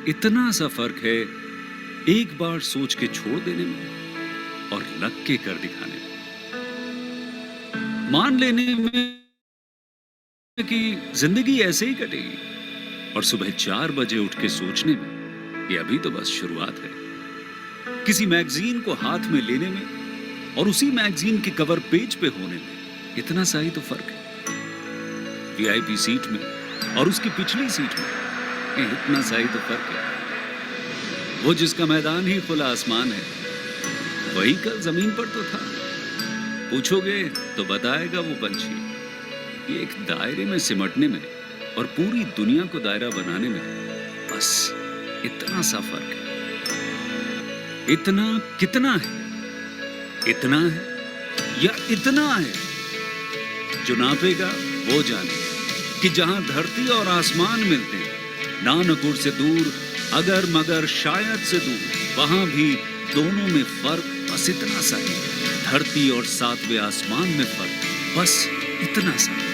इतना सा फर्क है एक बार सोच के छोड़ देने में और लग के कर दिखाने में। मान लेने में कि जिंदगी ऐसे ही कटेगी और सुबह 4 बजे उठ के सोचने में ये अभी तो बस शुरुआत है। किसी मैगजीन को हाथ में लेने में और उसी मैगजीन के कवर पेज पे होने में इतना सा ही तो फर्क है। वीआईपी सीट में और उसकी पिछली सीट में इतना सा ही तो फर्क है। वो जिसका मैदान ही खुला आसमान है, वही कल जमीन पर तो था। पूछोगे तो बताएगा वो पंछी, ये एक दायरे में सिमटने में और पूरी दुनिया को दायरा बनाने में बस इतना सा फर्क है। इतना कितना है? इतना है या इतना है? जो नापेगा वो जाने कि जहां धरती और आसमान मिलते हैं, नानकुर से दूर, अगर मगर शायद से दूर, वहां भी दोनों में फर्क बस इतना सा है। धरती और 7वें आसमान में फर्क बस इतना सा है।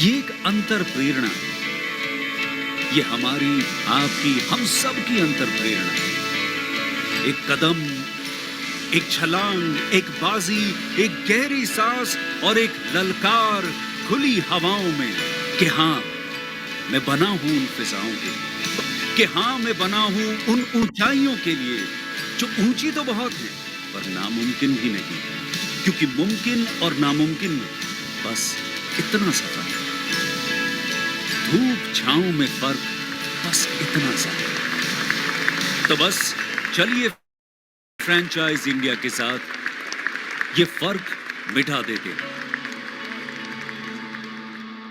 ये एक अंतर प्रेरणा है। ये हमारी, आपकी, हम सब की अंतर प्रेरणा है। एक कदम, एक छलांग, एक बाजी, एक गहरी सांस और एक ललकार खुली हवाओं में कि हाँ मैं बना हूं उन फिजाओं के लिए, कि हाँ मैं बना हूं उन ऊंचाइयों के लिए जो ऊंची तो बहुत है पर नामुमकिन भी नहीं, क्योंकि मुमकिन और नामुमकिन में बस इतना सा फर्क है। धूप छांव में फर्क बस इतना सा है। तो बस चलिए फ्रेंचाइज इंडिया के साथ ये फर्क मिटा देते हैं।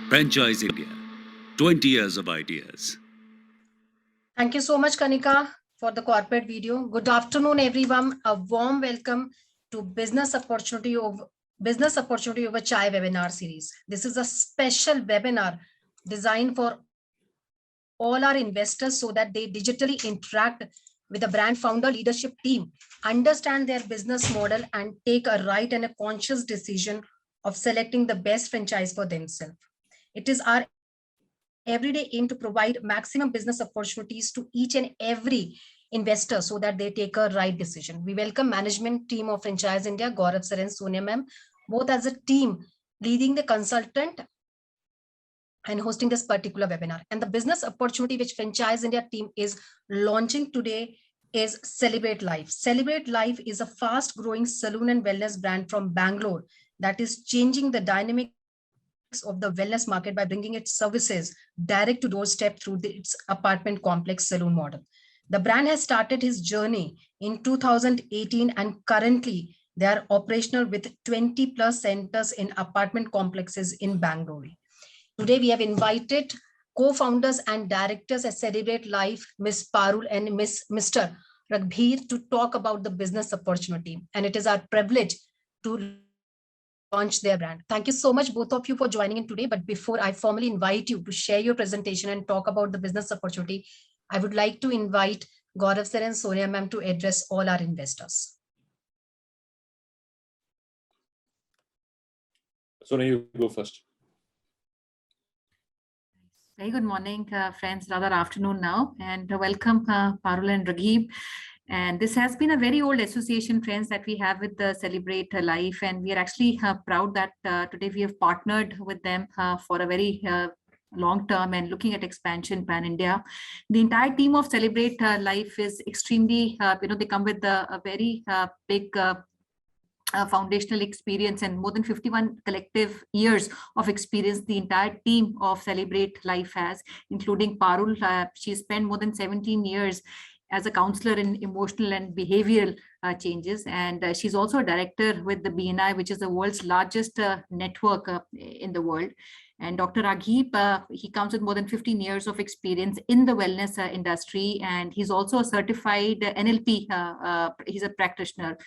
Franchise India, 20 years of ideas. Thank you so much, Kanika, for the corporate video. Good afternoon, everyone. A warm welcome to Business Opportunity over Chai webinar series. This is a special webinar designed for all our investors so that they digitally interact with the brand founder leadership team, understand their business model, and take a right and a conscious decision of selecting the best franchise for themselves. It is our everyday aim to provide maximum business opportunities to each and every investor so that they take a right decision. We welcome management team of Franchise India, Gaurav sir and Sonia ma'am, both as a team leading the consultant and hosting this particular webinar. And the business opportunity which Franchise India team is launching today is Celebrate Life. Celebrate Life is a fast growing salon and wellness brand from Bangalore that is changing the dynamic of the wellness market by bringing its services direct to doorstep through its apartment complex saloon model. The brand has started his journey in 2018 and currently they are operational with 20 plus centers in apartment complexes in Bangalore. Today we have invited co-founders and directors at Celebrate Life, Ms. Parul and Mr. Raghbir, to talk about the business opportunity. And it is our privilege to launch their brand. Thank you so much, both of you, for joining in today. But before I formally invite you to share your presentation and talk about the business opportunity, I would like to invite Gaurav sir and Sonia ma'am to address all our investors. Sonia, you go first. Very good morning, friends, rather afternoon now, and welcome Parul and Raghib. And this has been a very old association, friends, that we have with the Celebrate Life, and we are actually proud that today we have partnered with them for a very long term and looking at expansion pan-India. The entire team of Celebrate Life is extremely, they come with a very big foundational experience and more than 51 collective years of experience the entire team of Celebrate Life has, including Parul. She spent more than 17 years as a counselor in emotional and behavioral changes. And she's also a director with the BNI, which is the world's largest network in the world. And Dr. Raghib, he comes with more than 15 years of experience in the wellness industry. And he's also a certified NLP, he's a practitioner,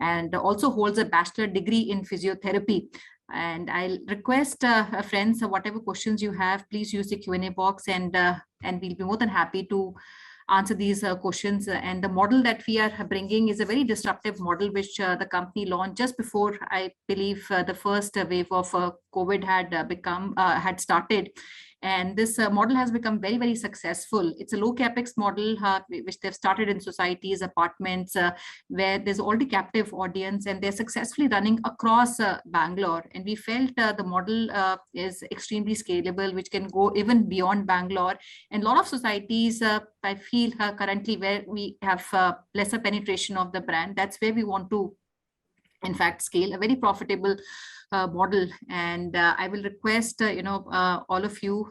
and also holds a bachelor degree in physiotherapy. And I'll request friends, whatever questions you have, please use the Q&A box, and we'll be more than happy to answer these questions. And the model that we are bringing is a very disruptive model, which the company launched just before, I believe, the first wave of COVID had started. And this model has become very, very successful. It's a low capex model, which they've started in societies, apartments, where there's already captive audience, and they're successfully running across Bangalore. And we felt the model is extremely scalable, which can go even beyond Bangalore. And a lot of societies, I feel currently where we have lesser penetration of the brand, that's where we want to in fact scale a very profitable model. And I will request all of you,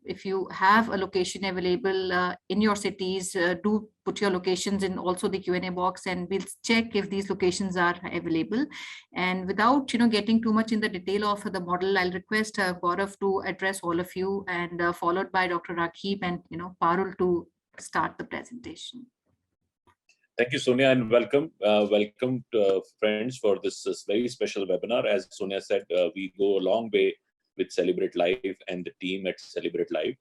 if you have a location available in your cities, do put your locations in also the Q&A box, and we'll check if these locations are available. And without getting too much in the detail of the model, I'll request Gaurav to address all of you, and followed by Dr. Rakib and Parul to start the presentation. Thank you, Sonia, and welcome. Welcome to, friends, for this very special webinar. As Sonia said, we go a long way with Celebrate Life and the team at Celebrate Life.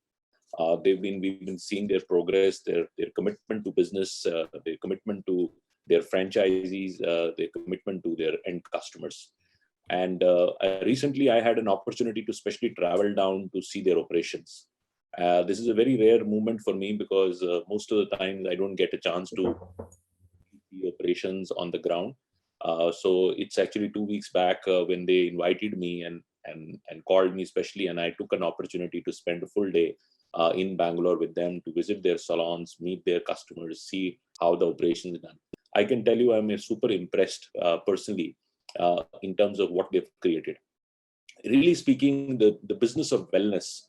We've been seeing their progress, their commitment to business, their commitment to their franchisees, their commitment to their end customers. And recently, I had an opportunity to specially travel down to see their operations. This is a very rare moment for me because most of the time I don't get a chance to see operations on the ground. So it's actually 2 weeks back when they invited me and called me specially, and I took an opportunity to spend a full day in Bangalore with them to visit their salons, meet their customers, see how the operation is done. I can tell you I'm super impressed personally in terms of what they've created. Really speaking, the business of wellness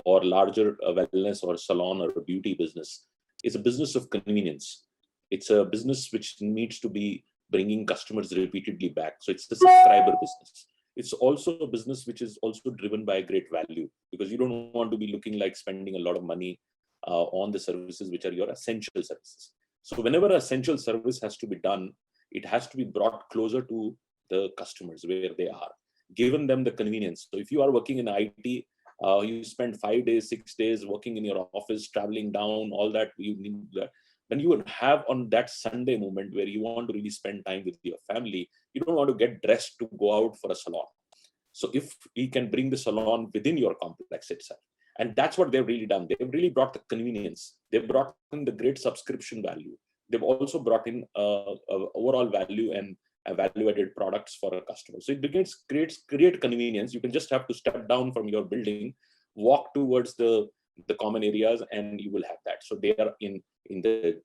or larger wellness or salon or beauty business is a business of convenience. It's a business which needs to be bringing customers repeatedly back. So it's a subscriber business. It's also a business which is also driven by great value, because you don't want to be looking like spending a lot of money on the services which are your essential services. So whenever an essential service has to be done, it has to be brought closer to the customers where they are, given them the convenience. So if you are working in IT, you spend 5 days, 6 days working in your office, traveling down, all that you need that. When you would have on that Sunday moment where you want to really spend time with your family, you don't want to get dressed to go out for a salon. So if we can bring the salon within your complex itself, and that's what they've really done. They've really brought the convenience. They've brought in the great subscription value. They've also brought in overall value and value-added products for a customer. So it create convenience. You can just have to step down from your building, walk towards the common areas, and you will have that. So they are in the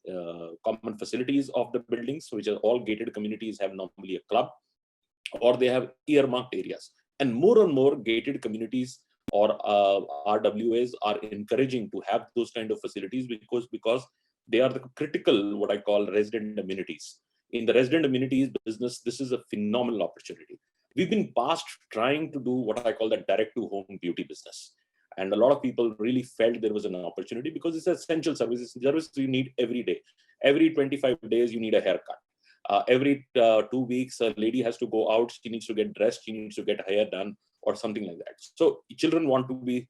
common facilities of the buildings, which are all gated communities have normally a club, or they have earmarked areas. And more gated communities or RWAs are encouraging to have those kind of facilities because they are the critical, what I call resident amenities. In the resident amenities business, this is a phenomenal opportunity. We've been past trying to do what I call the direct-to-home beauty business. And a lot of people really felt there was an opportunity because it's essential services. Service you need every day. Every 25 days, you need a haircut. Every 2 weeks, a lady has to go out. She needs to get dressed. She needs to get hair done or something like that. So children want to be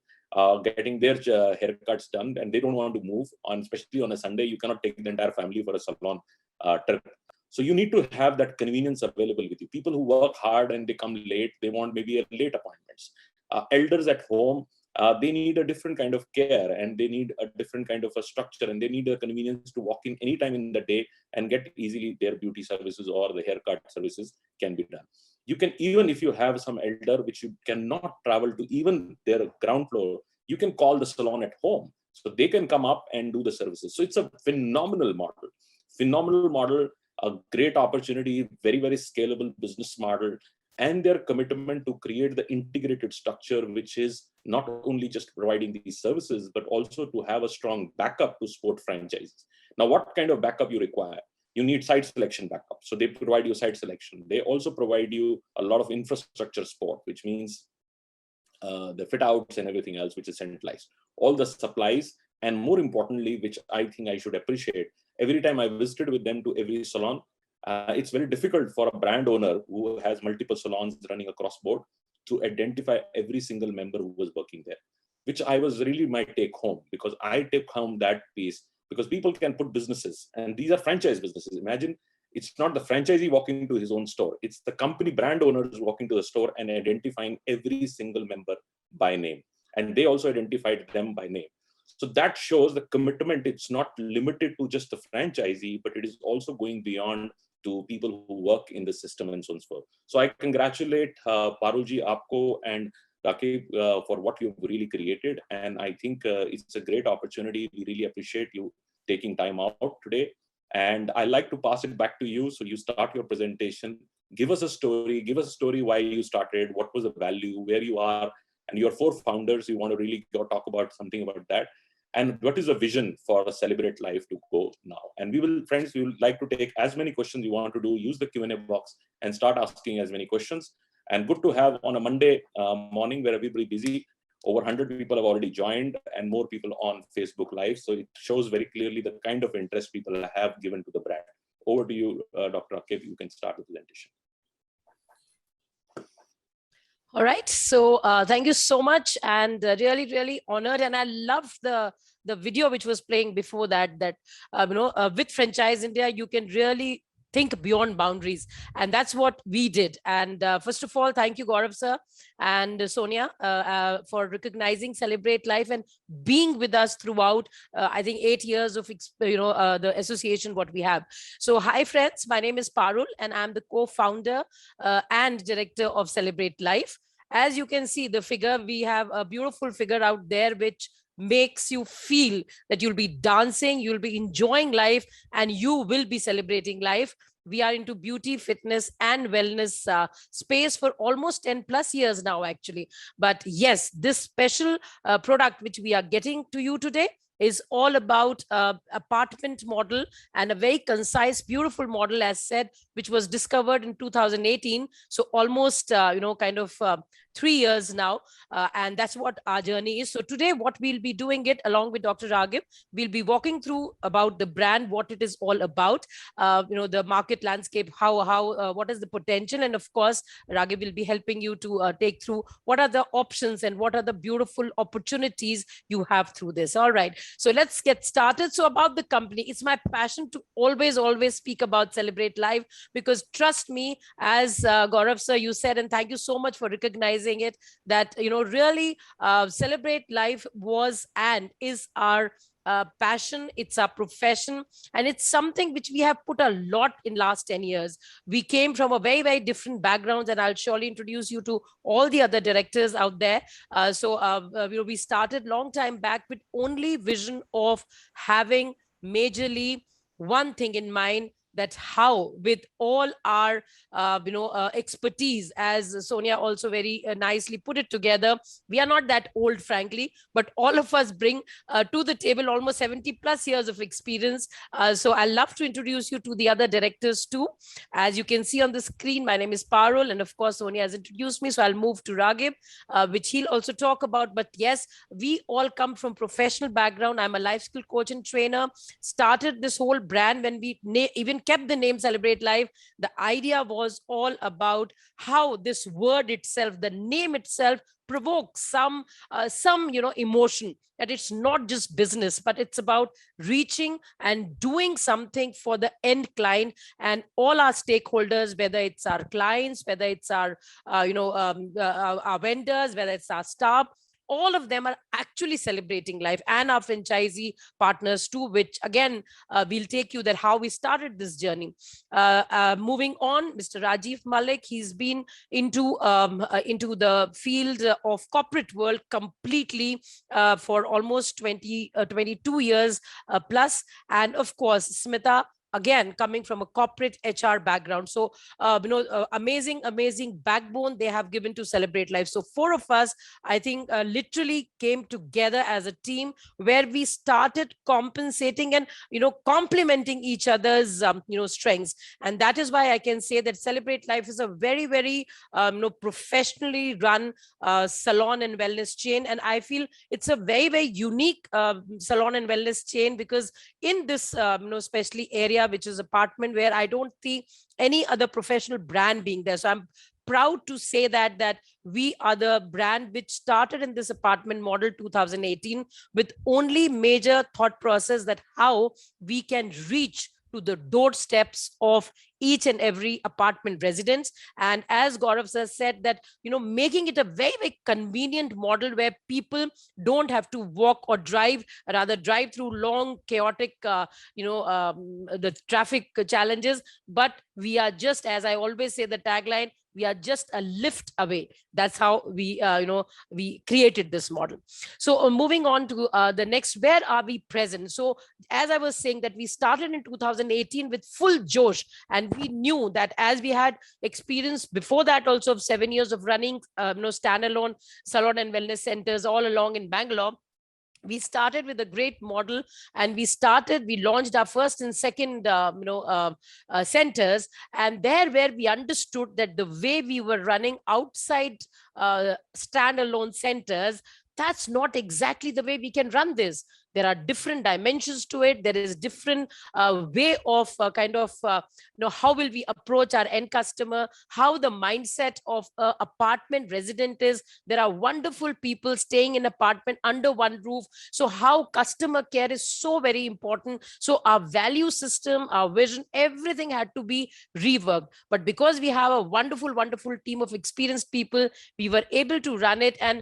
getting their haircuts done, and they don't want to move. Especially on a Sunday, you cannot take the entire family for a salon trip. So you need to have that convenience available with you. People who work hard and they come late, they want maybe a late appointments. Elders at home, they need a different kind of care, and they need a different kind of a structure, and they need a convenience to walk in anytime in the day and get easily their beauty services or the haircut services can be done. You can, even if you have some elder which you cannot travel to even their ground floor, you can call the salon at home. So they can come up and do the services. So it's a phenomenal model, a great opportunity, very, very scalable business model, and their commitment to create the integrated structure, which is not only just providing these services, but also to have a strong backup to support franchises. Now, what kind of backup you require? You need site selection backup. So they provide you site selection. They also provide you a lot of infrastructure support, which means the fit outs and everything else, which is centralized. All the supplies, and more importantly, which I think I should appreciate, every time I visited with them to every salon, it's very difficult for a brand owner who has multiple salons running across board to identify every single member who was working there, which I was really my take home, because I take home that piece, because people can put businesses, and these are franchise businesses. Imagine it's not the franchisee walking to his own store. It's the company brand owners walking to the store and identifying every single member by name. and they also identified them by name. So that shows the commitment. It's not limited to just the franchisee, but it is also going beyond to people who work in the system and so on and so forth. So I congratulate Parulji, Aapko, and Rakib for what you've really created. And I think it's a great opportunity. We really appreciate you taking time out today. And I like to pass it back to you. So you start your presentation. Give us a story why you started, what was the value, where you are, and your 4 founders. You want to really go talk about something about that. And what is the vision for Celebrate Life to go now? And we will, friends, we would like to take as many questions you want to do. Use the Q&A box and start asking as many questions. And good to have on a Monday morning where everybody busy. Over 100 people have already joined and more people on Facebook Live. So it shows very clearly the kind of interest people have given to the brand. Over to you, Dr. Akib. You can start the presentation. All right. So thank you so much, and really, really honored. And I loved the video which was playing before that. With Franchise India, you can really think beyond boundaries, and that's what we did. And first of all, thank you, Gaurav sir and Sonia, for recognizing Celebrate Life and being with us throughout. I think 8 years of the association what we have. So hi friends, my name is Parul, and I'm the co-founder and director of Celebrate Life. As you can see the figure, we have a beautiful figure out there which makes you feel that you'll be dancing, you'll be enjoying life, and you will be celebrating life. We are into beauty, fitness, and wellness space for almost 10 plus years now, actually. But yes, this special product which we are getting to you today is all about apartment model, and a very concise, beautiful model, as said, which was discovered in 2018. So almost, 3 years now. And that's what our journey is. So today, what we'll be doing it along with Dr. Raghib, we'll be walking through about the brand, what it is all about, the market landscape, what is the potential. And of course, Raghib will be helping you to take through what are the options and what are the beautiful opportunities you have through this. All right. So let's get started. So about the company, it's my passion to always speak about Celebrate Life, because trust me, as Gaurav sir, you said, and thank you so much for recognizing it, that, really Celebrate Life was and is our passion, it's our profession, and it's something which we have put a lot in last 10 years. We came from a very, very different backgrounds, and I'll surely introduce you to all the other directors out there. We started long time back with only vision of having majorly one thing in mind, that how with all our expertise, as Sonia also very nicely put it together, we are not that old, frankly, but all of us bring to the table almost 70 plus years of experience. So I love to introduce you to the other directors too. As you can see on the screen, my name is Parul, and of course Sonia has introduced me, so I'll move to Raghib, which he'll also talk about. But yes, we all come from professional background. I'm a life skill coach and trainer. Started this whole brand when we even kept the name Celebrate Life. The idea was all about how this word itself, the name itself, provokes some emotion, that it's not just business, but it's about reaching and doing something for the end client and all our stakeholders, whether it's our clients, whether it's our our vendors, whether it's our staff. All of them are actually celebrating life, and our franchisee partners too, which again, we'll take you that how we started this journey. Moving on, Mr. Rajiv Malik, he's been into the field of corporate world completely for almost 22 years plus. And of course, Smita, again, coming from a corporate HR background. So, amazing backbone they have given to Celebrate Life. So 4 of us, I think, literally came together as a team where we started compensating and, complementing each other's, strengths. And that is why I can say that Celebrate Life is a very, very, professionally run salon and wellness chain. And I feel it's a very, very unique salon and wellness chain, because in this, especially area, which is apartment, where I don't see any other professional brand being there. So I'm proud to say that we are the brand which started in this apartment model 2018 with only major thought process that how we can reach to the doorsteps of each and every apartment residence. And as Gaurav sir said, that, making it a very, very convenient model where people don't have to walk or drive, rather drive through long, chaotic, the traffic challenges. But we are just, as I always say, the tagline, we are just a lift away. That's how we, we created this model. So moving on to the next, where are we present? So as I was saying, that we started in 2018 with full josh, and we knew that as we had experience before that also of 7 years of running, standalone salon and wellness centers all along in Bangalore, we started with a great model, and we launched our first and second centers. And there, where we understood that the way we were running outside standalone centers, that's not exactly the way we can run this. There are different dimensions to it. There is different way of how will we approach our end customer, how the mindset of apartment resident is. There are wonderful people staying in apartment under one roof. So how customer care is so very important. So our value system, our vision, everything had to be reworked. But because we have a wonderful, wonderful team of experienced people, we were able to run it. And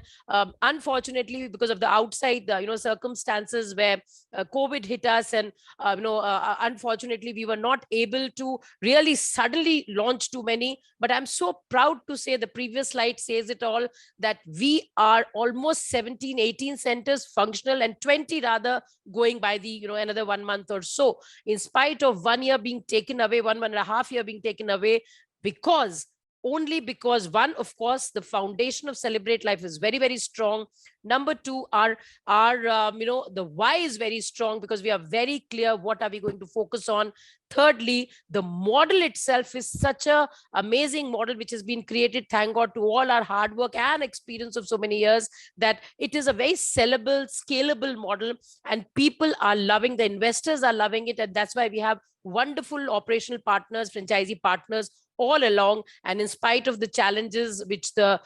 unfortunately, because of the outside circumstances where COVID hit us, and unfortunately we were not able to really suddenly launch too many. But I'm so proud to say, the previous slide says it all, that we are almost 17, 18 centers functional, and 20 rather going by the another 1 month or so, in spite of 1 year being taken away, 1.5 year being taken away, because one, of course, the foundation of Celebrate Life is very, very strong. Number two, our the why is very strong, because we are very clear what are we going to focus on. Thirdly, the model itself is such a amazing model which has been created, thank God, to all our hard work and experience of so many years, that it is a very sellable, scalable model, and people are loving, the investors are loving it. And that's why we have wonderful operational partners, franchisee partners all along. And in spite of the challenges which the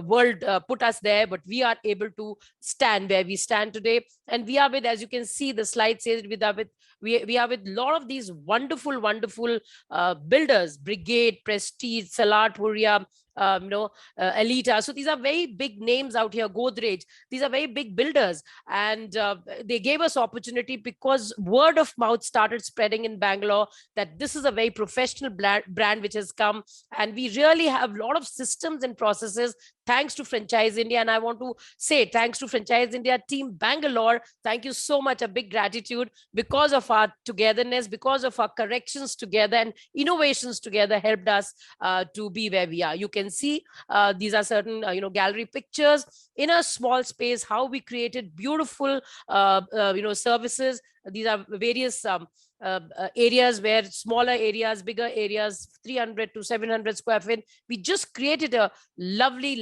world put us there, but we are able to stand where we stand today. And we are with, as you can see, the slide says, we are with a lot of these wonderful builders: Brigade, Prestige, Salat, Huria, Elita. So these are very big names out here. Godrej, these are very big builders, and they gave us opportunity because word of mouth started spreading in Bangalore that this is a very professional brand which has come, and we really have a lot of systems and processes thanks to Franchise India. And I want to say thanks to Franchise India team Bangalore, thank you so much, a big gratitude. Because of our togetherness, because of our corrections together and innovations together, helped us to be where we are. You can see these are certain gallery pictures in a small space, how we created beautiful services. These are various areas, where smaller areas, bigger areas, 300 to 700 square feet. We just created a lovely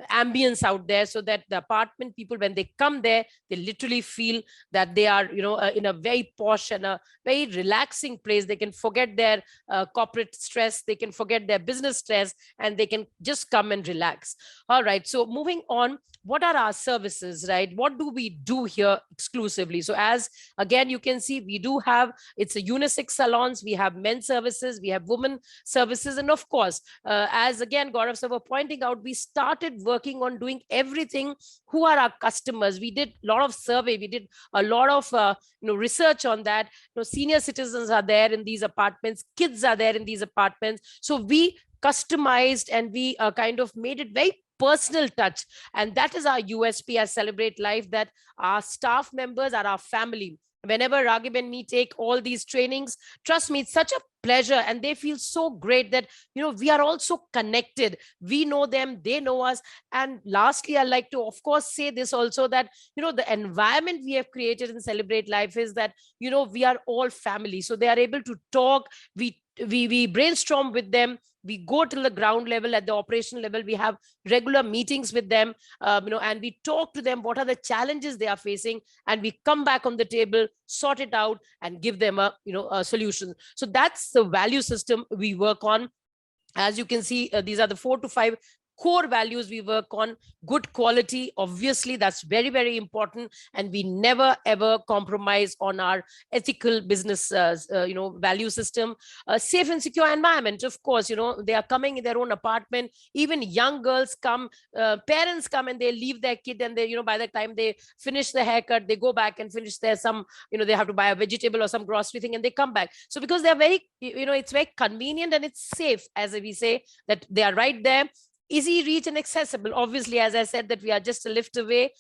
ambience out there, so that the apartment people, when they come there, they literally feel that they are in a very posh and a very relaxing place. They can forget their corporate stress, they can forget their business stress, and they can just come and relax. All right, so moving on, what are our services, right? What do we do here exclusively? So as again you can see, we do have, it's a unisex salons, we have men's services, we have women services, and of course, as again Gaurav sir were pointing out, we started working on doing everything. Who are our customers? We did a lot of survey, we did a lot of research on that. Senior citizens are there in these apartments, kids are there in these apartments. So we customized, and we kind of made it very personal touch. And that is our USP as Celebrate Life, that our staff members are our family. Whenever Raghib and me take all these trainings, trust me, it's such a pleasure, and they feel so great that we are also connected. We know them, they know us. And lastly, I like to of course say this also, that the environment we have created in Celebrate Life is that we are all family. So they are able to talk, we brainstorm with them, we go to the ground level, at the operational level, we have regular meetings with them, and we talk to them what are the challenges they are facing, and we come back on the table, sort it out, and give them a solution. So that's the value system we work on. As you can see, these are the 4 to 5 core values we work on. Good quality, obviously, that's very, very important. And we never, ever compromise on our ethical business, value system. Safe and secure environment, of course, they are coming in their own apartment. Even young girls come, parents come and they leave their kid, and they, by the time they finish the haircut, they go back and finish their they have to buy a vegetable or some grocery thing, and they come back. So because they're very, it's very convenient and it's safe, as we say, that they are right there, easy reach and accessible. Obviously, as I said, that we are just a lift away.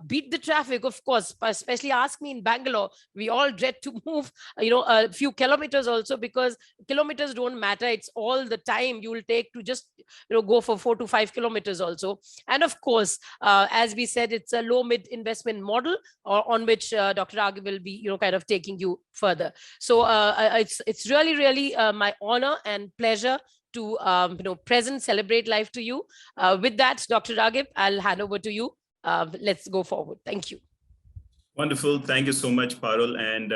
Beat the traffic, of course, especially ask me in Bangalore, we all dread to move, a few kilometers also, because kilometers don't matter. It's all the time you will take to just, go for 4 to 5 kilometers also. And of course, as we said, it's a low mid investment model on which Dr. Raghib will be, kind of taking you further. So it's really, really my honor and pleasure to present Celebrate Life to you. With that, Dr. Raghib, I'll hand over to you. Let's go forward. Thank you. Wonderful. Thank you so much, Parul and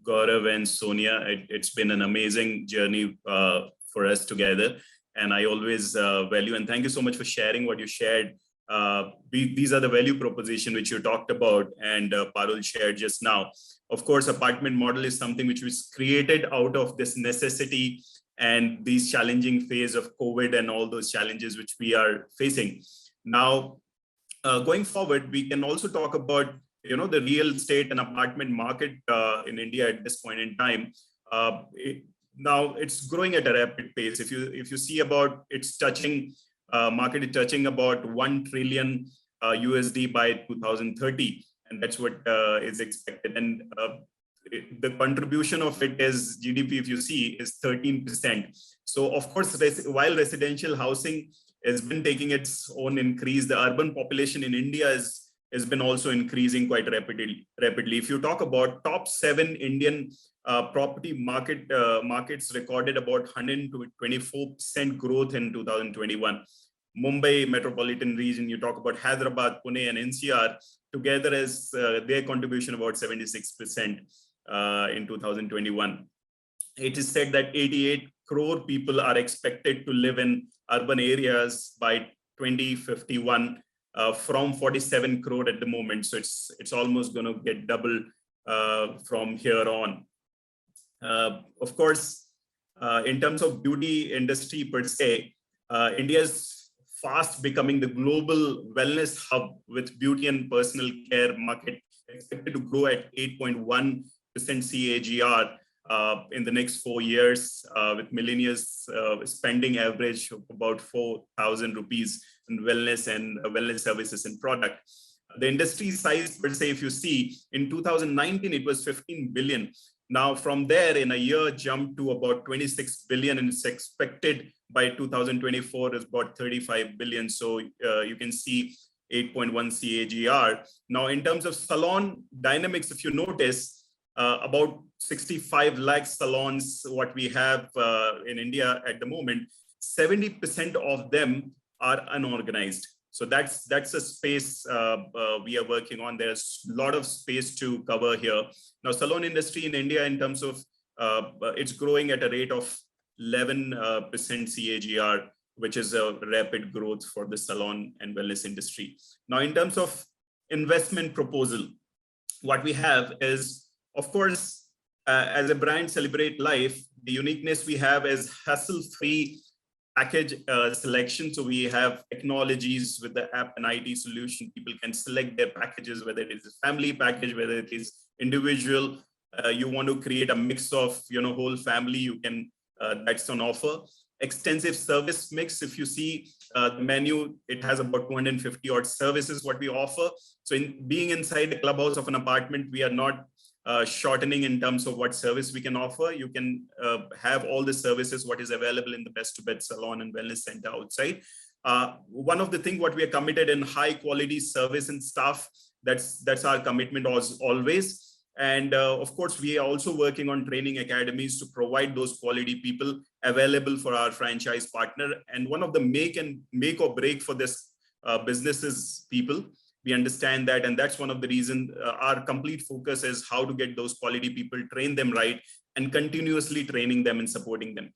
Gaurav and Sonia. It's been an amazing journey for us together. And I always value, and thank you so much for sharing what you shared. These are the value proposition which you talked about and Parul shared just now. Of course, apartment model is something which was created out of this necessity and these challenging phase of COVID and all those challenges which we are facing. Now, going forward, we can also talk about, the real estate and apartment market in India at this point in time. Now it's growing at a rapid pace. If you see about it's touching, market is touching about $1 trillion USD by 2030. And that's what is expected. And the contribution of it is GDP, if you see, is 13%. So of course, while residential housing has been taking its own increase, the urban population in India has been also increasing quite rapidly. If you talk about top 7 Indian property markets recorded about 124% growth in 2021. Mumbai metropolitan region, you talk about Hyderabad, Pune and NCR together as their contribution about 76%. In 2021. It is said that 88 crore people are expected to live in urban areas by 2051 from 47 crore at the moment. So it's almost going to get double from here on. Of course, in terms of beauty industry per se, India's fast becoming the global wellness hub with beauty and personal care market expected to grow at 8.1% CAGR in the next 4 years, with millennials spending average of about 4,000 rupees in wellness and wellness services and product. The industry size per se, if you see, in 2019, it was 15 billion. Now from there in a year jumped to about 26 billion, and it's expected by 2024 is about 35 billion. So you can see 8.1 CAGR. Now in terms of salon dynamics, if you notice, about 65 lakh salons, what we have in India at the moment, 70% of them are unorganized. So that's a space we are working on. There's a lot of space to cover here. Now, salon industry in India, in terms of, it's growing at a rate of 11% CAGR, which is a rapid growth for the salon and wellness industry. Now, in terms of investment proposal, what we have is, of course, as a brand Celebrate Life, the uniqueness we have is hassle-free package selection. So we have technologies with the app and IT solution. People can select their packages, whether it is a family package, whether it is individual. You want to create a mix of, whole family, you can, that's on offer. Extensive service mix. If you see the menu, it has about 250 odd services what we offer. So in being inside the clubhouse of an apartment, we are not shortening in terms of what service we can offer. You can have all the services what is available in the best to bed salon and wellness center outside. One of the things what we are committed in high quality service and staff, that's our commitment always. And of course, we are also working on training academies to provide those quality people available for our franchise partner. And one of the make or break for this business is people. We understand that, and that's one of the reasons our complete focus is how to get those quality people, train them right, and continuously training them and supporting them.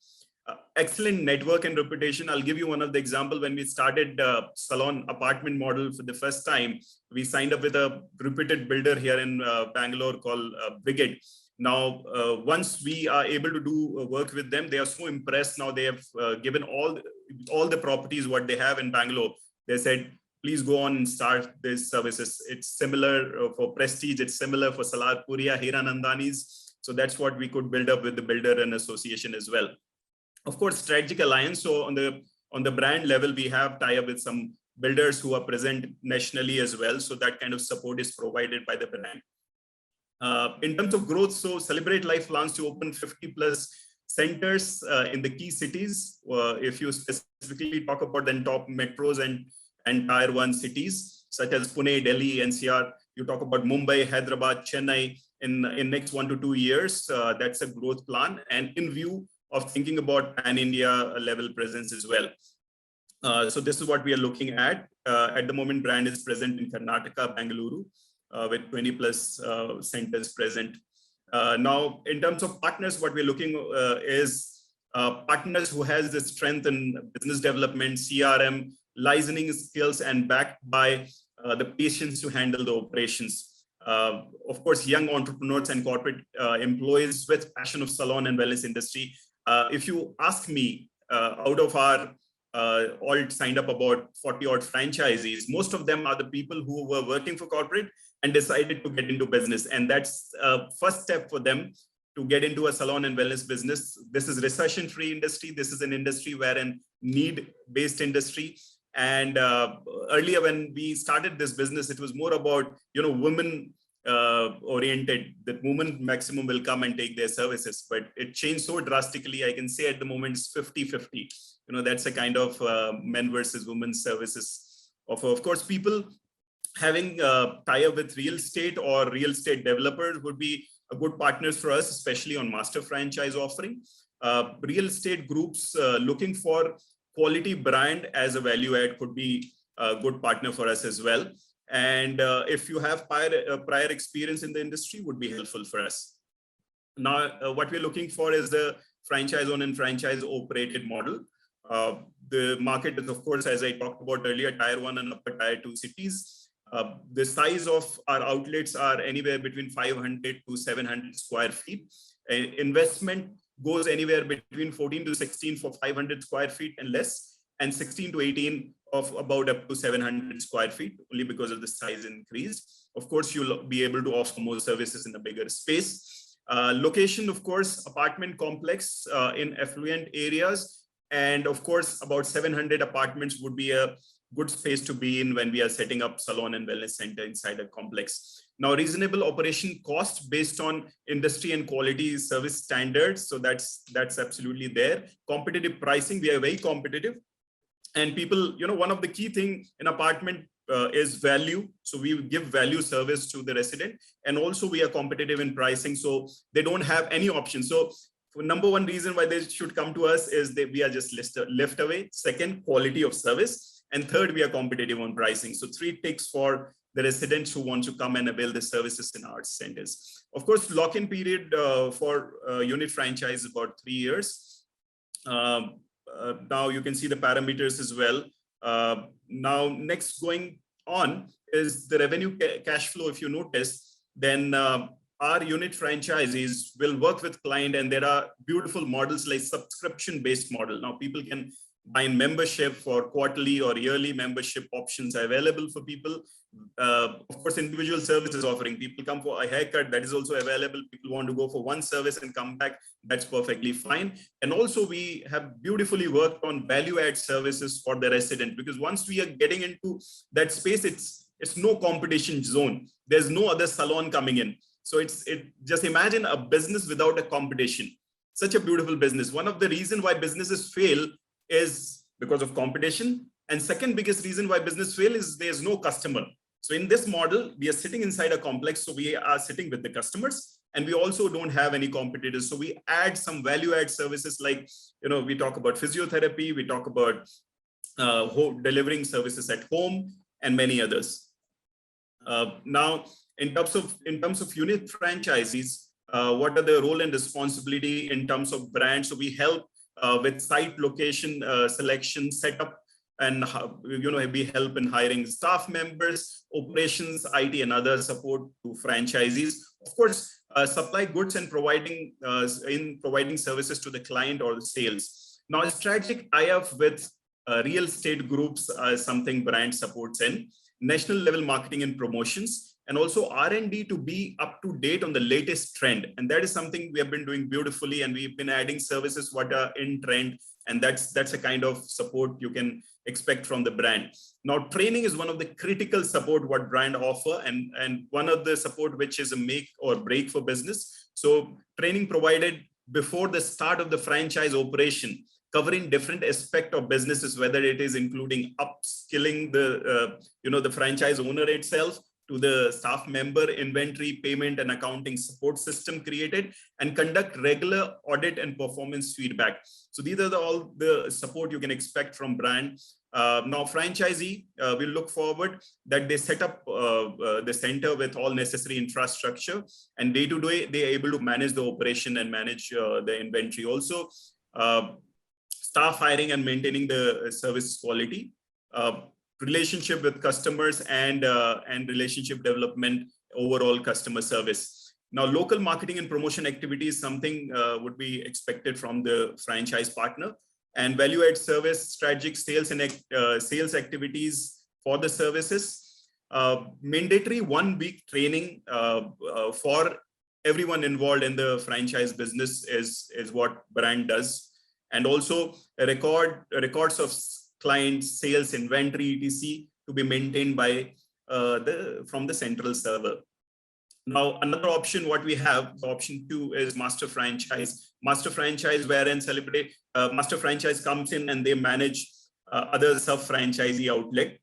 excellent network and reputation. I'll give you one of the example. When we started Salon apartment model for the first time, we signed up with a reputed builder here in Bangalore called Brigade. Now, once we are able to do work with them, they are so impressed. Now they have given all the properties what they have in Bangalore. They said, please go on and start these services. It's similar for Prestige. It's similar for Salar Puria, Hiranandani's. So that's what we could build up with the builder and association as well. Of course, strategic alliance. So on the brand level, we have tie-up with some builders who are present nationally as well. So that kind of support is provided by the brand. In terms of growth, so Celebrate Life plans to open 50+ centers in the key cities. If you specifically talk about the top metros and tier 1 cities, such as Pune, Delhi, NCR, you talk about Mumbai, Hyderabad, Chennai in next 1 to 2 years. That's a growth plan, and in view of thinking about pan-India level presence as well. So this is what we are looking at. At the moment, brand is present in Karnataka, Bengaluru, with 20+ centers present. Now, in terms of partners, what we're looking is partners who has the strength in business development, CRM, licensing skills, and backed by the patience to handle the operations. Of course, young entrepreneurs and corporate employees with passion of salon and wellness industry. If you ask me, out of our all signed up about 40-odd franchisees, most of them are the people who were working for corporate and decided to get into business. And that's first step for them to get into a salon and wellness business. This is recession-free industry. This is an industry where a need-based industry. And earlier when we started this business, it was more about, women oriented, that women maximum will come and take their services, but it changed so drastically. I can say at the moment it's 50-50. That's a kind of men versus women services. Of course, people having tie-up with real estate or real estate developers would be a good partners for us, especially on master franchise offering. Real estate groups looking for quality brand as a value add could be a good partner for us as well. And if you have prior experience in the industry, would be helpful for us. Now, what we're looking for is the franchise owned and franchise operated model. The market is, of course, as I talked about earlier, tier 1 and upper tier 2 cities. The size of our outlets are anywhere between 500 to 700 square feet. Investment goes anywhere between 14 to 16 for 500 square feet and less, and 16 to 18 of about up to 700 square feet, only because of the size increase. Of course, you'll be able to offer more services in a bigger space. Location, of course, apartment complex in affluent areas. And of course, about 700 apartments would be a good space to be in when we are setting up salon and wellness center inside a complex. Now, reasonable operation cost based on industry and quality service standards. So that's absolutely there. Competitive pricing, we are very competitive. And people, one of the key thing in apartment is value. So we give value service to the resident. And also we are competitive in pricing. So they don't have any option. So number one reason why they should come to us is that we are just left away. Second, quality of service. And third, we are competitive on pricing. So 3 ticks for the residents who want to come and avail the services in our centers. Of course, lock-in period for unit franchise is about 3 years. Now you can see the parameters as well. Now, next going on is the revenue cash flow. If you notice, then our unit franchisees will work with client, and there are beautiful models like subscription-based model. Now people can buy membership for quarterly or yearly membership options available for people. Of course, individual services offering. People come for a haircut, that is also available. People want to go for one service and come back, that's perfectly fine. And also we have beautifully worked on value add services for the resident, because once we are getting into that space, it's no competition zone. There's no other salon coming in. So just imagine a business without a competition. Such a beautiful business. One of the reasons why businesses fail is because of competition. And second biggest reason why business fail is there's no customer. So in this model, we are sitting inside a complex. So we are sitting with the customers, and we also don't have any competitors. So we add some value add services like, we talk about physiotherapy, we talk about delivering services at home, and many others. Now, in terms of unit franchisees, what are the role and responsibility in terms of brand? So we help with site location selection, setup, and be help in hiring staff members, operations, IT, and other support to franchisees. Of course, supply goods and providing services to the client or the sales. Now, a strategic tie-up with real estate groups is something brand supports in. National level marketing and promotions, and also R&D to be up to date on the latest trend. And that is something we have been doing beautifully, and we've been adding services what are in trend. And that's a kind of support you can expect from the brand. Now, training is one of the critical support what brand offer, and one of the support which is a make or break for business. So training provided before the start of the franchise operation, covering different aspects of businesses, whether it is including upskilling the franchise owner itself, to the staff member, inventory, payment, and accounting support system created, and conduct regular audit and performance feedback. So these are all the support you can expect from brand. Now, franchisee will look forward that they set up the center with all necessary infrastructure, and day to day, they are able to manage the operation and manage the inventory. Also, staff hiring and maintaining the service quality. Relationship with customers and relationship development, overall customer service. Now, local marketing and promotion activities, something would be expected from the franchise partner, and value-add service, strategic sales and sales activities for the services. Mandatory 1 week training for everyone involved in the franchise business is what brand does, and also records of clients, sales, inventory, etc. to be maintained by from the central server. Now, another option what we have, option 2, is master franchise. Master franchise, wherein master franchise comes in and they manage other sub-franchisee outlet.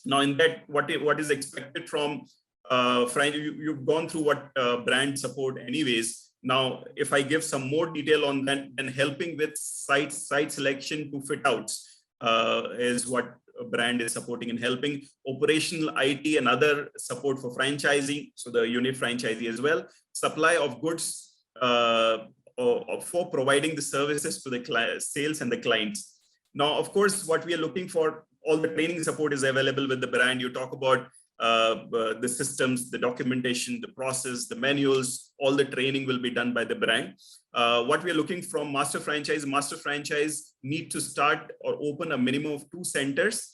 Now, in that, what is expected from you've gone through what brand support anyways. Now, if I give some more detail on that, then helping with site selection to fit outs is what a brand is supporting, and helping operational IT and other support for franchising, so the unit franchisee as well, supply of goods for providing the services to the sales and the clients. Now, of course, what we are looking for, all the training support is available with the brand. You talk about the systems, the documentation, the process, the manuals, all the training will be done by the brand. What we are looking from master franchise need to start or open a minimum of 2 centers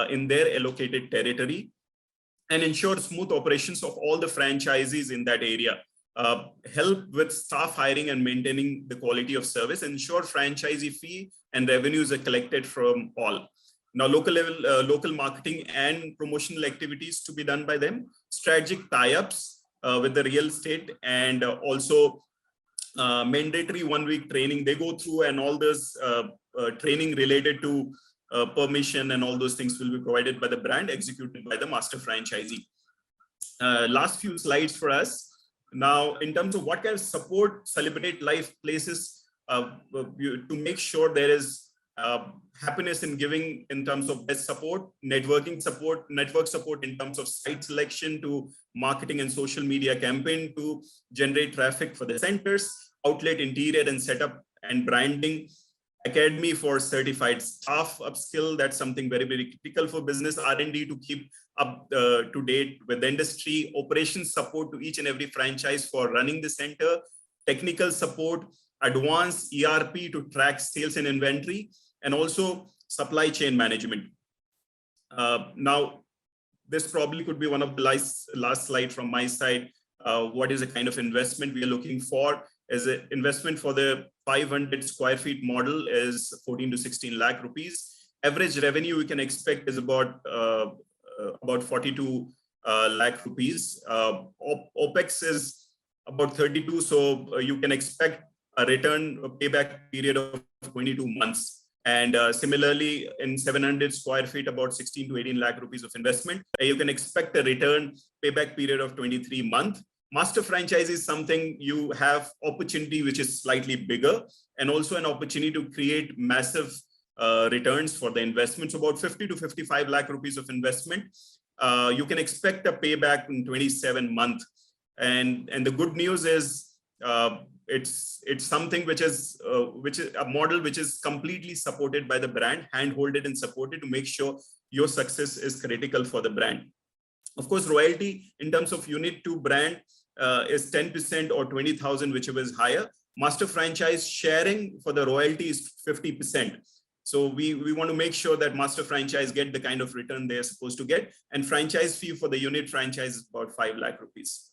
in their allocated territory, and ensure smooth operations of all the franchisees in that area. Help with staff hiring and maintaining the quality of service, ensure franchisee fee and revenues are collected from all. Now, local marketing and promotional activities to be done by them, strategic tie-ups with the real estate, and also mandatory 1 week training they go through, and all this training related to permission and all those things will be provided by the brand, executed by the master franchisee. Last few slides for us. Now, in terms of what kind of support Celebrate Life places to make sure there is happiness in giving in terms of best support, network support in terms of site selection, to marketing and social media campaign to generate traffic for the centers, outlet interior and setup and branding, academy for certified staff upskill. That's something very, very critical for business, R&D to keep up to date with the industry, operations support to each and every franchise for running the center, technical support, advanced ERP to track sales and inventory, and also supply chain management. Now, this probably could be one of the last slide from my side. What is the kind of investment we are looking for? As an investment for the 500 square feet model is 14 to 16 lakh rupees. Average revenue we can expect is about 42 lakh rupees. OPEX is about 32, so you can expect a payback period of 22 months. And similarly, in 700 square feet, about 16 to 18 lakh rupees of investment. You can expect a return payback period of 23 months. Master franchise is something you have opportunity which is slightly bigger, and also an opportunity to create massive returns for the investments, about 50 to 55 lakh rupees of investment. You can expect a payback in 27 months. And the good news is It's something which is a model which is completely supported by the brand, hand-holded and supported to make sure your success is critical for the brand. Of course, royalty in terms of unit to brand is 10% or 20,000, whichever is higher. Master franchise sharing for the royalty is 50%. So we want to make sure that master franchise get the kind of return they're supposed to get, and franchise fee for the unit franchise is about 5 lakh rupees.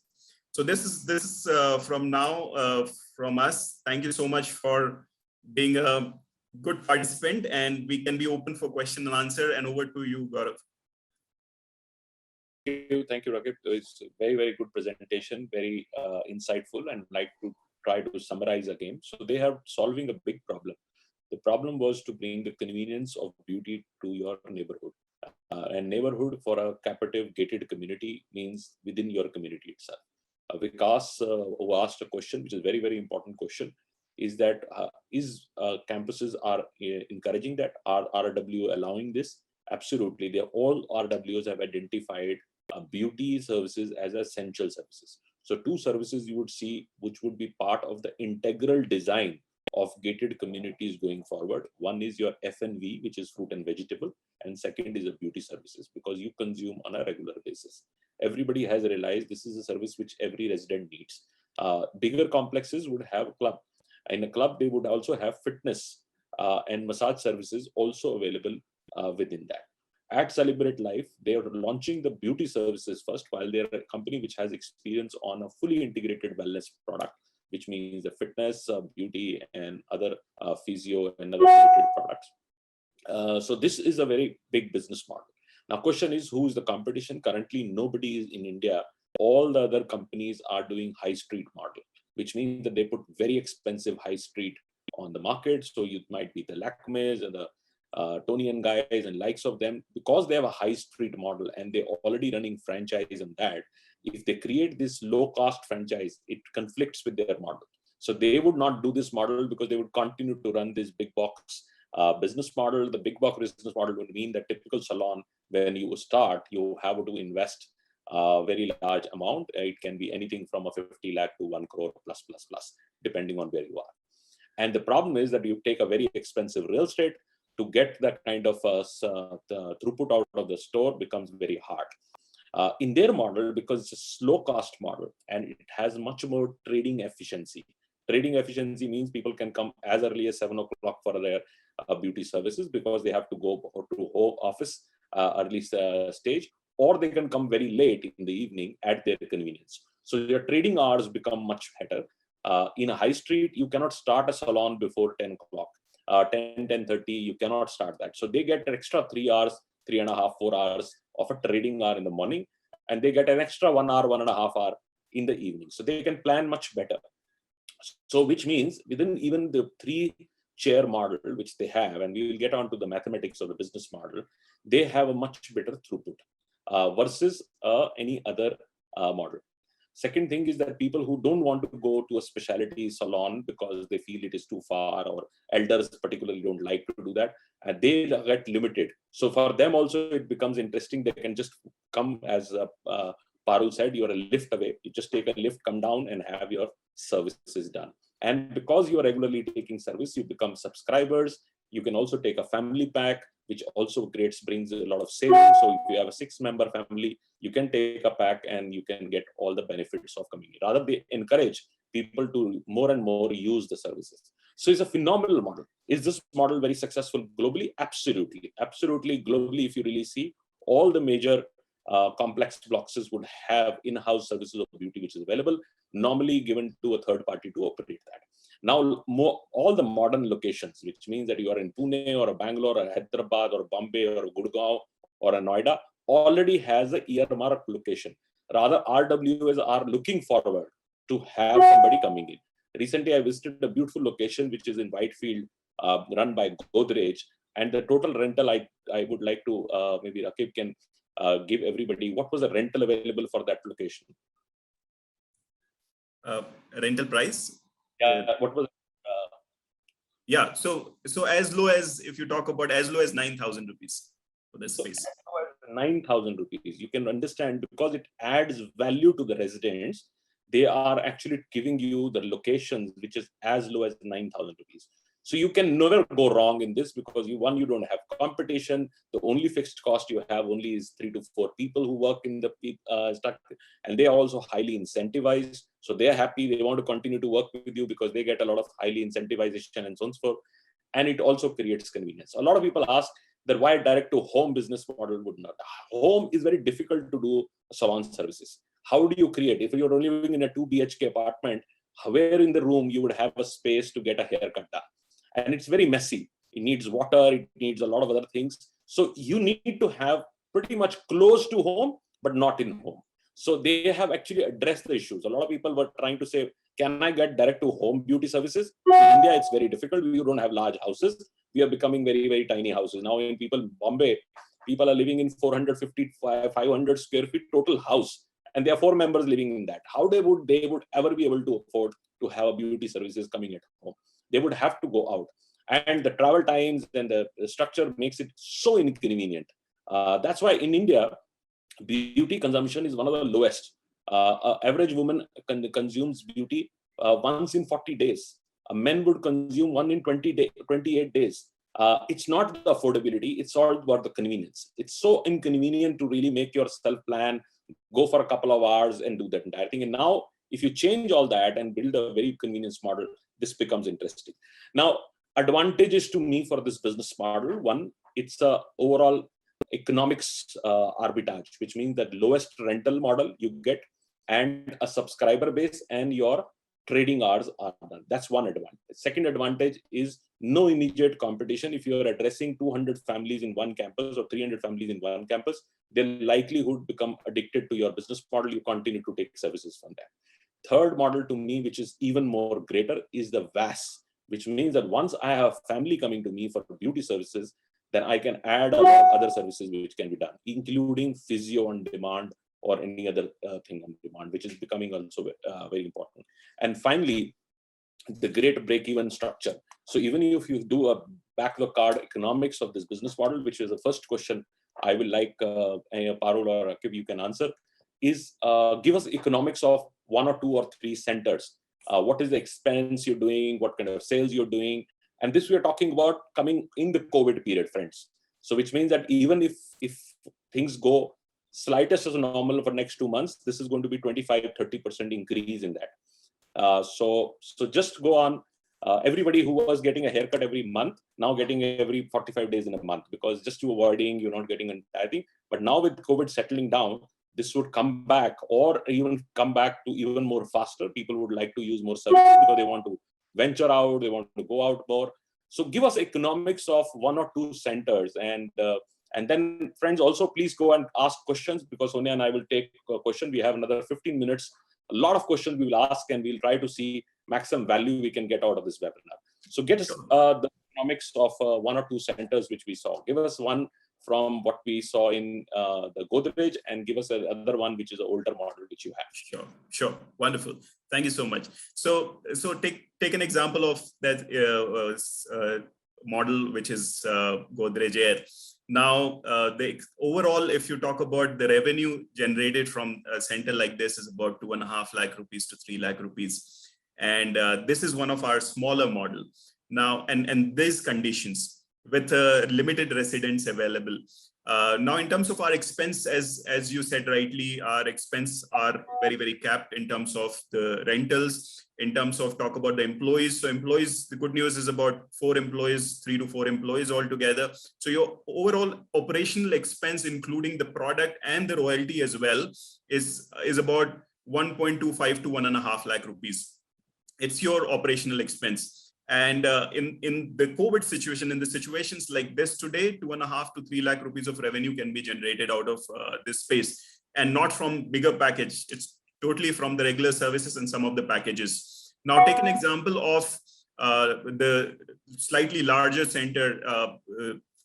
So this is from now from us. Thank you so much for being a good participant, and we can be open for question and answer. And over to you, Gaurav. Thank you, Rakib. It's a very, very good presentation, very insightful, and like to try to summarize again. So they are solving a big problem. The problem was to bring the convenience of beauty to your neighborhood. And neighborhood for a captive gated community means within your community itself. Vikas who asked a question, which is a very, very important question, is that campuses are encouraging that? Are RW allowing this? Absolutely. They all RWs have identified beauty services as essential services. So 2 services you would see which would be part of the integral design of gated communities going forward. One is your F&V, which is fruit and vegetable, and second is the beauty services, because you consume on a regular basis. Everybody has realized this is a service which every resident needs. Bigger complexes would have a club. In a club, they would also have fitness and massage services also available within that. At Celebrate Life, they are launching the beauty services first, while they're a company which has experience on a fully integrated wellness product, which means the fitness, beauty, and other physio and other related products. So this is a very big business model. Now, question is, who is the competition? Currently, nobody is in India. All the other companies are doing high street model, which means that they put very expensive high street on the market. So it might be the Lakmes and the Tony and guys and likes of them, because they have a high street model and they're already running franchise and that. If they create this low cost franchise, it conflicts with their model. So they would not do this model because they would continue to run this big box business model. The big box business model would mean that typical salon, when you start, you have to invest a very large amount. It can be anything from a 50 lakh to 1 crore plus, depending on where you are. And the problem is that you take a very expensive real estate to get that kind of the throughput out of the store becomes very hard. In their model, because it's a slow cost model and it has much more trading efficiency. Trading efficiency means people can come as early as 7 o'clock for their beauty services, because they have to go to home office early stage, or they can come very late in the evening at their convenience. So their trading hours become much better. In a high street, you cannot start a salon before 10 o'clock. 10:30, you cannot start that. So they get an extra 3 hours, 3.5, 4 hours of a trading hour in the morning, and they get an extra 1 hour, 1.5 hour in the evening. So they can plan much better. So which means within even the 3-chair model, which they have, and we will get on to the mathematics of the business model, they have a much better throughput versus any other model. Second thing is that people who don't want to go to a specialty salon because they feel it is too far, or elders particularly don't like to do that, and they get limited. So for them also, it becomes interesting. They can just come, as Parul said, you're a lift away. You just take a lift, come down and have your services done. And because you are regularly taking service, you become subscribers. You can also take a family pack, which also brings a lot of savings. So if you have a 6-member family, you can take a pack and you can get all the benefits of coming in. Rather, they encourage people to more and more use the services. So it's a phenomenal model. Is this model very successful globally? Absolutely. Absolutely. Globally, if you really see, all the major complex boxes would have in-house services of beauty, which is available, normally given to a third party to operate that. Now, all the modern locations, which means that you are in Pune or a Bangalore or Hyderabad or Bombay or Gurgaon or a Noida, already has an earmarked location. Rather, RWs are looking forward to have somebody coming in. Recently, I visited a beautiful location, which is in Whitefield, run by Godrej. And the total rental, I would like to, maybe Rakib can give everybody, what was the rental available for that location? Rental price? Yeah, what was yeah, so as low as, if you talk about as low as 9,000 rupees for this space. 9,000 rupees. You can understand, because it adds value to the residents. they are actually giving you the locations, which is as low as 9,000 rupees. So you can never go wrong in this, because you don't have competition. The only fixed cost you have only is 3 to 4 people who work in the structure, and they are also highly incentivized. So they are happy. They want to continue to work with you because they get a lot of highly incentivization and so on and so forth. And it also creates convenience. A lot of people ask that why direct to home business model would not. Home is very difficult to do salon services. How do you create? If you're only living in a 2 BHK apartment, where in the room you would have a space to get a haircut done? And it's very messy. It needs water, it needs a lot of other things. So you need to have pretty much close to home, but not in home. So they have actually addressed the issues. A lot of people were trying to say, can I get direct to home beauty services? In India, it's very difficult. We don't have large houses. We are becoming very, very tiny houses. Now in Bombay, people are living in 450, 500 square feet total house. And there are 4 members living in that. How they would ever be able to afford to have beauty services coming at home? They would have to go out. And the travel times and the structure makes it so inconvenient. That's why in India, beauty consumption is one of the lowest. Average woman consumes beauty once in 40 days. A man would consume one in 28 days. It's not the affordability, it's all about the convenience. It's so inconvenient to really make your self-plan, go for a couple of hours and do that entire thing. And now, if you change all that and build a very convenience model, this becomes interesting. Now, advantages to me for this business model: one, it's a overall economics arbitrage, which means that lowest rental model you get, and a subscriber base, and your trading hours are done. That's one advantage. Second advantage is no immediate competition. If you are addressing 200 families in one campus or 300 families in one campus, their likelihood become addicted to your business model. You continue to take services from that. Third model to me, which is even more greater, is the VAS, which means that once I have family coming to me for beauty services, then I can add other services which can be done, including physio on demand or any other thing on demand, which is becoming also very important. And finally, the great break-even structure. So even if you do a back-the-card economics of this business model, which is the first question I will like Parul or Akib, you can answer, is give us economics of 1 or 2 or 3 centers. What is the expense you're doing? What kind of sales you're doing? And this we are talking about coming in the COVID period, friends. So which means that even if things go slightest as normal for next 2 months, this is going to be 25-30% increase in that. So just go on. Everybody who was getting a haircut every month, now getting every 45 days in a month, because just to avoiding, you're not getting an entire thing. But now with COVID settling down, this would come back, or even come back to even more faster. People would like to use more services because they want to venture out, they want to go out more. So give us economics of 1 or 2 centers, and then friends, also please go and ask questions, because Sonia and I will take a question. We have another 15 minutes. A lot of questions we will ask, and we'll try to see maximum value we can get out of this webinar. So get us the economics of 1 or 2 centers which we saw. Give us one from what we saw in the Godrej, and give us another one which is an older model which you have. Sure. Wonderful. Thank you so much. So take an example of that model, which is Godrej Air. Now, the overall, if you talk about the revenue generated from a center like this, is about 2.5 lakh rupees to 3 lakh rupees. And this is one of our smaller model. Now, and these conditions with limited residents available. Now, in terms of our expense, as you said rightly, our expense are very, very capped in terms of the rentals. In terms of talk about the employees, so employees, the good news is about 4 employees, 3 to 4 employees altogether. So your overall operational expense, including the product and the royalty as well, is about 1.25 to 1.5 lakh rupees. It's your operational expense. And in the COVID situation, in the situations like this today, 2.5 to 3 lakh rupees of revenue can be generated out of this space, and not from bigger package. It's totally from the regular services and some of the packages. Now, take an example of the slightly larger center,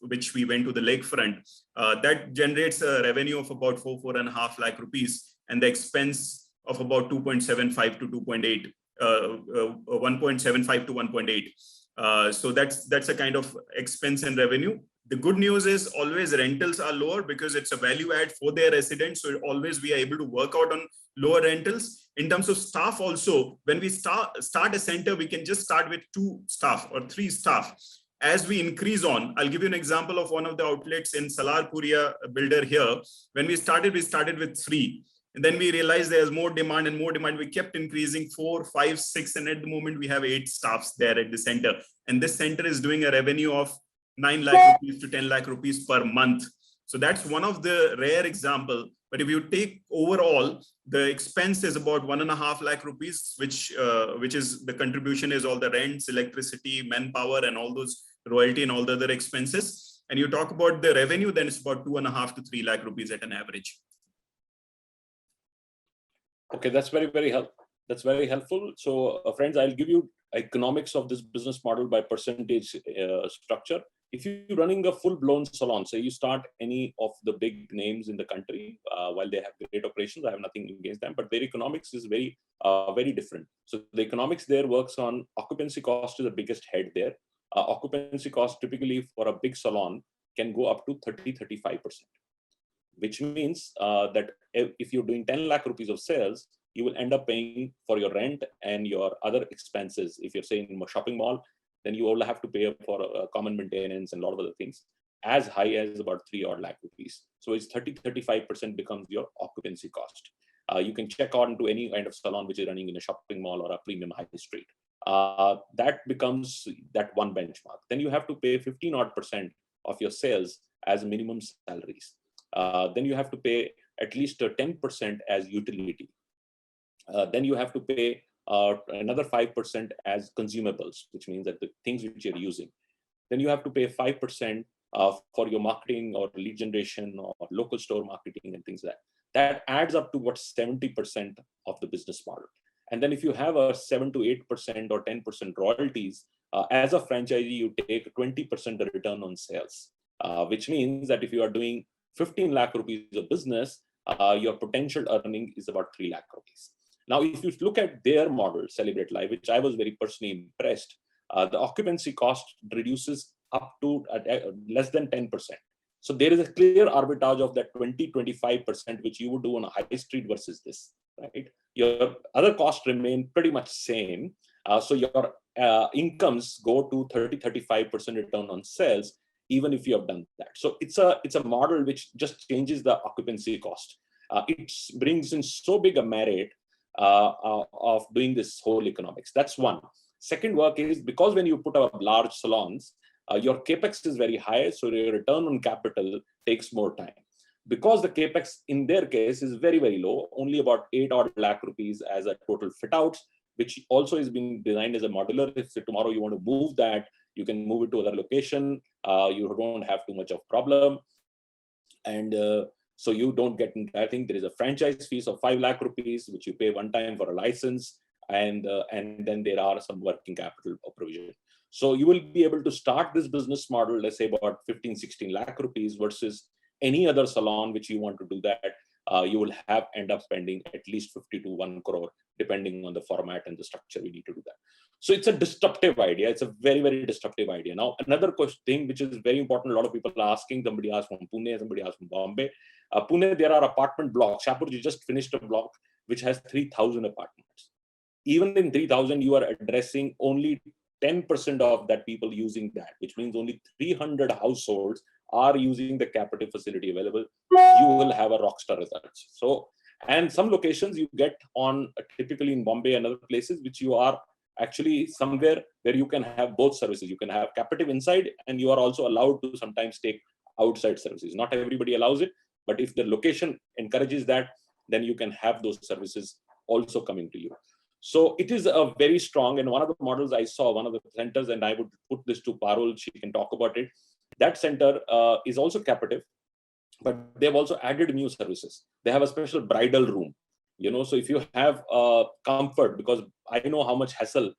which we went to the lakefront. That generates a revenue of about 4.5 lakh rupees, and the expense of about 2.75 to 2.8. 1.75 to 1.8. So that's a kind of expense and revenue. The good news is always rentals are lower because it's a value add for their residents. So always we are able to work out on lower rentals. In terms of staff also, when we start a center, we can just start with 2 staff or 3 staff. As we increase on, I'll give you an example of one of the outlets in Salarpuria builder here. When we started with 3. And then we realized there's more demand and more demand. We kept increasing 4, 5, 6, and at the moment we have 8 staffs there at the center. And this center is doing a revenue of 9 lakh rupees to 10 lakh rupees per month. So that's one of the rare example. But if you take overall, the expense is about 1.5 lakh rupees, which is the contribution is all the rents, electricity, manpower, and all those royalty and all the other expenses. And you talk about the revenue, then it's about 2.5 to 3 lakh rupees at an average. Okay, that's very, very helpful. That's very helpful. So friends, I'll give you economics of this business model by percentage structure. If you're running a full-blown salon, say you start any of the big names in the country, while they have great operations, I have nothing against them, but their economics is very, very different. So the economics there works on occupancy cost is the biggest head there. Occupancy cost typically for a big salon can go up to 30-35%, which means that if you're doing 10 lakh rupees of sales, you will end up paying for your rent and your other expenses. If you're saying in a shopping mall, then you all have to pay for common maintenance and a lot of other things, as high as about 3 odd lakh rupees. So it's 30-35% becomes your occupancy cost. You can check on to any kind of salon which is running in a shopping mall or a premium high street. That becomes that one benchmark. Then you have to pay 15 odd % of your sales as minimum salaries. Then you have to pay at least 10% as utility. Then you have to pay another 5% as consumables, which means that the things which you're using. Then you have to pay 5% for your marketing or lead generation or local store marketing and things like that. That adds up to what 70% of the business model. And then if you have a 7 to 8% or 10% royalties, as a franchisee, you take 20% return on sales, which means that if you are doing 15 lakh rupees of business, your potential earning is about 3 lakh rupees. Now, if you look at their model, Celebrate Life, which I was very personally impressed, the occupancy cost reduces up to less than 10%. So there is a clear arbitrage of that 20-25%, which you would do on a high street versus this, right? Your other costs remain pretty much same. So your incomes go to 30-35% return on sales, even if you have done that. So it's a model which just changes the occupancy cost. It brings in so big a merit of doing this whole economics. That's one. Second work is because when you put up large salons, your capex is very high, so your return on capital takes more time. Because the capex in their case is very, very low, only about 8 odd lakh rupees as a total fit outs, which also is being designed as a modular. If tomorrow you want to move that, you can move it to another location. You don't have too much of problem. And so you don't get, I think there is a franchise fees of 5 lakh rupees, which you pay one time for a license. And then there are some working capital provision. So you will be able to start this business model, let's say about 15-16 lakh rupees versus any other salon which you want to do that. You will end up spending at least 50 to 1 crore, depending on the format and the structure we need to do that. So it's a disruptive idea. It's a very, very disruptive idea. Now, another thing which is very important, a lot of people are asking, somebody asked from Pune, somebody asked from Bombay. Pune, there are apartment blocks. Shapurji just finished a block which has 3,000 apartments. Even in 3,000, you are addressing only 10% of that people using that, which means only 300 households are using the captive facility available. You will have a rockstar results. So, and some locations you get on typically in Bombay and other places, which you are actually somewhere where you can have both services. You can have captive inside, and you are also allowed to sometimes take outside services. Not everybody allows it, but if the location encourages that, then you can have those services also coming to you. So it is a very strong, and one of the models I saw, one of the centers, and I would put this to Parul, she can talk about it. That center is also captive, but they've also added new services. They have a special bridal room, so if you have comfort, because I know how much hassle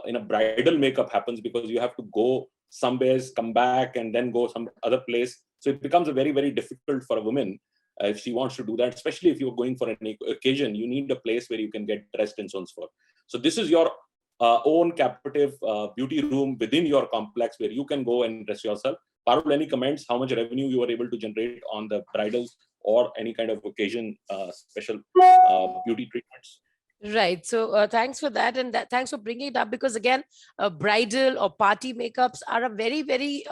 in a bridal makeup happens, because you have to go somewhere, come back, and then go some other place. So it becomes very, very difficult for a woman if she wants to do that, especially if you're going for an occasion. You need a place where you can get dressed and so on and so forth. So this is your own captive beauty room within your complex where you can go and dress yourself. Parul, any comments? How much revenue you were able to generate on the bridals or any kind of occasion special beauty treatments? Right. So thanks for that. And thanks for bringing it up, because again, bridal or party makeups are a very, very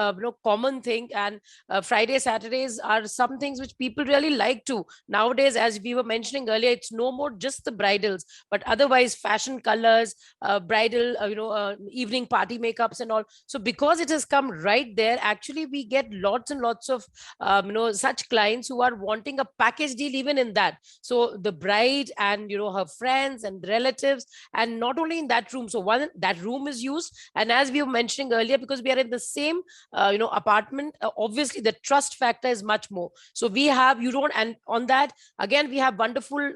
common thing. And Friday, Saturdays are some things which people really like to. Nowadays, as we were mentioning earlier, it's no more just the bridals, but otherwise fashion colors, bridal, evening party makeups and all. So because it has come right there, actually we get lots and lots of, such clients who are wanting a package deal even in that. So the bride and her friends and relatives, and not only in that room, so one, that room is used, and as we were mentioning earlier, because we are in the same apartment, obviously the trust factor is much more. So we have, you don't, and on that again we have wonderful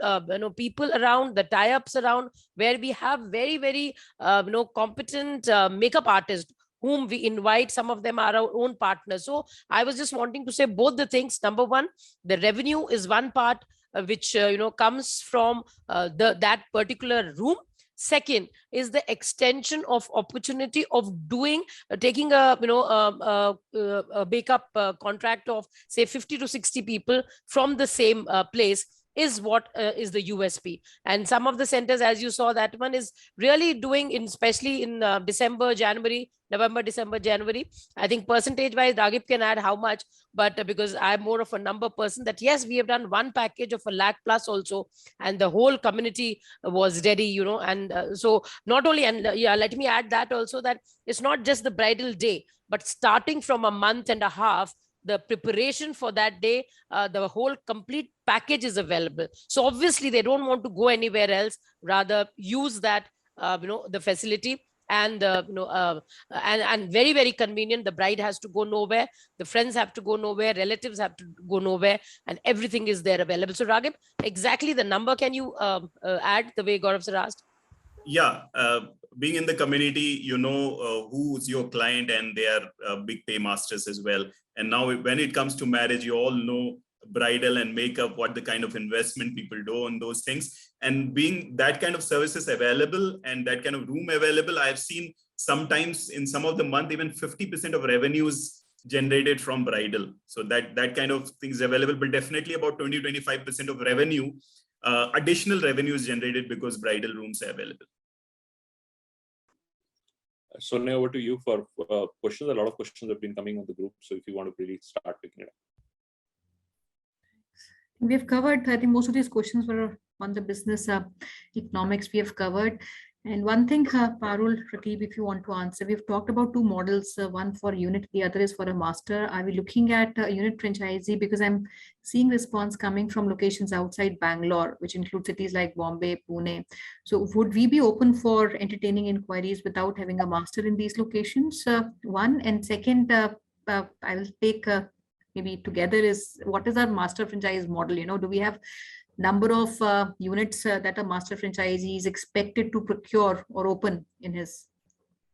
people around, the tie-ups around, where we have very, very competent makeup artists whom we invite. Some of them are our own partners. So I was just wanting to say both the things. Number one, the revenue is one part, which comes from that particular room. Second is the extension of opportunity of doing, taking a a makeup contract of say 50 to 60 people from the same place, is what is the USP. And some of the centers, as you saw, that one is really doing, in especially in December, January, November, December, January. I think percentage wise, Ragib can add how much, but because I'm more of a number person, that yes, we have done one package of 1 lakh plus also, and the whole community was ready, and so not only, and yeah, let me add that also, that it's not just the bridal day, but starting from a month and a half, the preparation for that day, the whole complete package is available. So obviously they don't want to go anywhere else, rather use that the facility. And and very, very convenient. The bride has to go nowhere, the friends have to go nowhere, relatives have to go nowhere, and everything is there available. So Ragib, exactly the number, can you add the way Gaurav sir asked? Yeah, being in the community, who's your client, and they are big paymasters as well. And now when it comes to marriage, you all know bridal and makeup, what the kind of investment people do on those things. And being that kind of services available and that kind of room available, I've seen sometimes in some of the month, even 50% of revenues generated from bridal. So that kind of things available, but definitely about 20-25% of revenue, additional revenues generated because bridal rooms are available. Sonia, over to you for questions. A lot of questions have been coming on the group, so if you want to really start picking it up. We have covered, I think most of these questions were on the business economics we have covered. And one thing, Parul, Rakib, if you want to answer, we've talked about two models, one for unit, the other is for a master. Are we looking at a unit franchisee? Because I'm seeing response coming from locations outside Bangalore, which include cities like Bombay, Pune. So would we be open for entertaining inquiries without having a master in these locations? One, and second, I will take maybe together, is what is our master franchise model? Do we have number of units that a master franchisee is expected to procure or open in his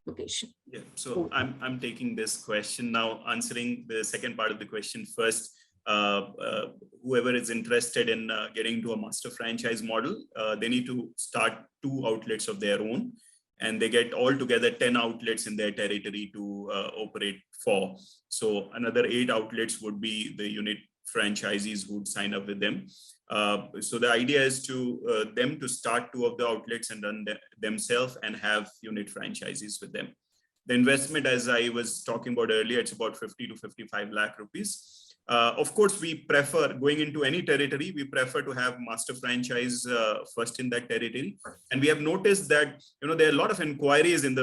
location? Yeah, so I'm taking this question now, answering the second part of the question first. Whoever is interested in getting into a master franchise model, they need to start 2 outlets of their own, and they get altogether 10 outlets in their territory to operate for. So another 8 outlets would be the unit franchisees who would sign up with them. So the idea is to them to start 2 of the outlets and run themselves and have unit franchisees with them. The investment, as I was talking about earlier, it's about 50 to 55 lakh rupees. Of course, we prefer, going into any territory, we prefer to have master franchise first in that territory. And we have noticed that, there are a lot of inquiries and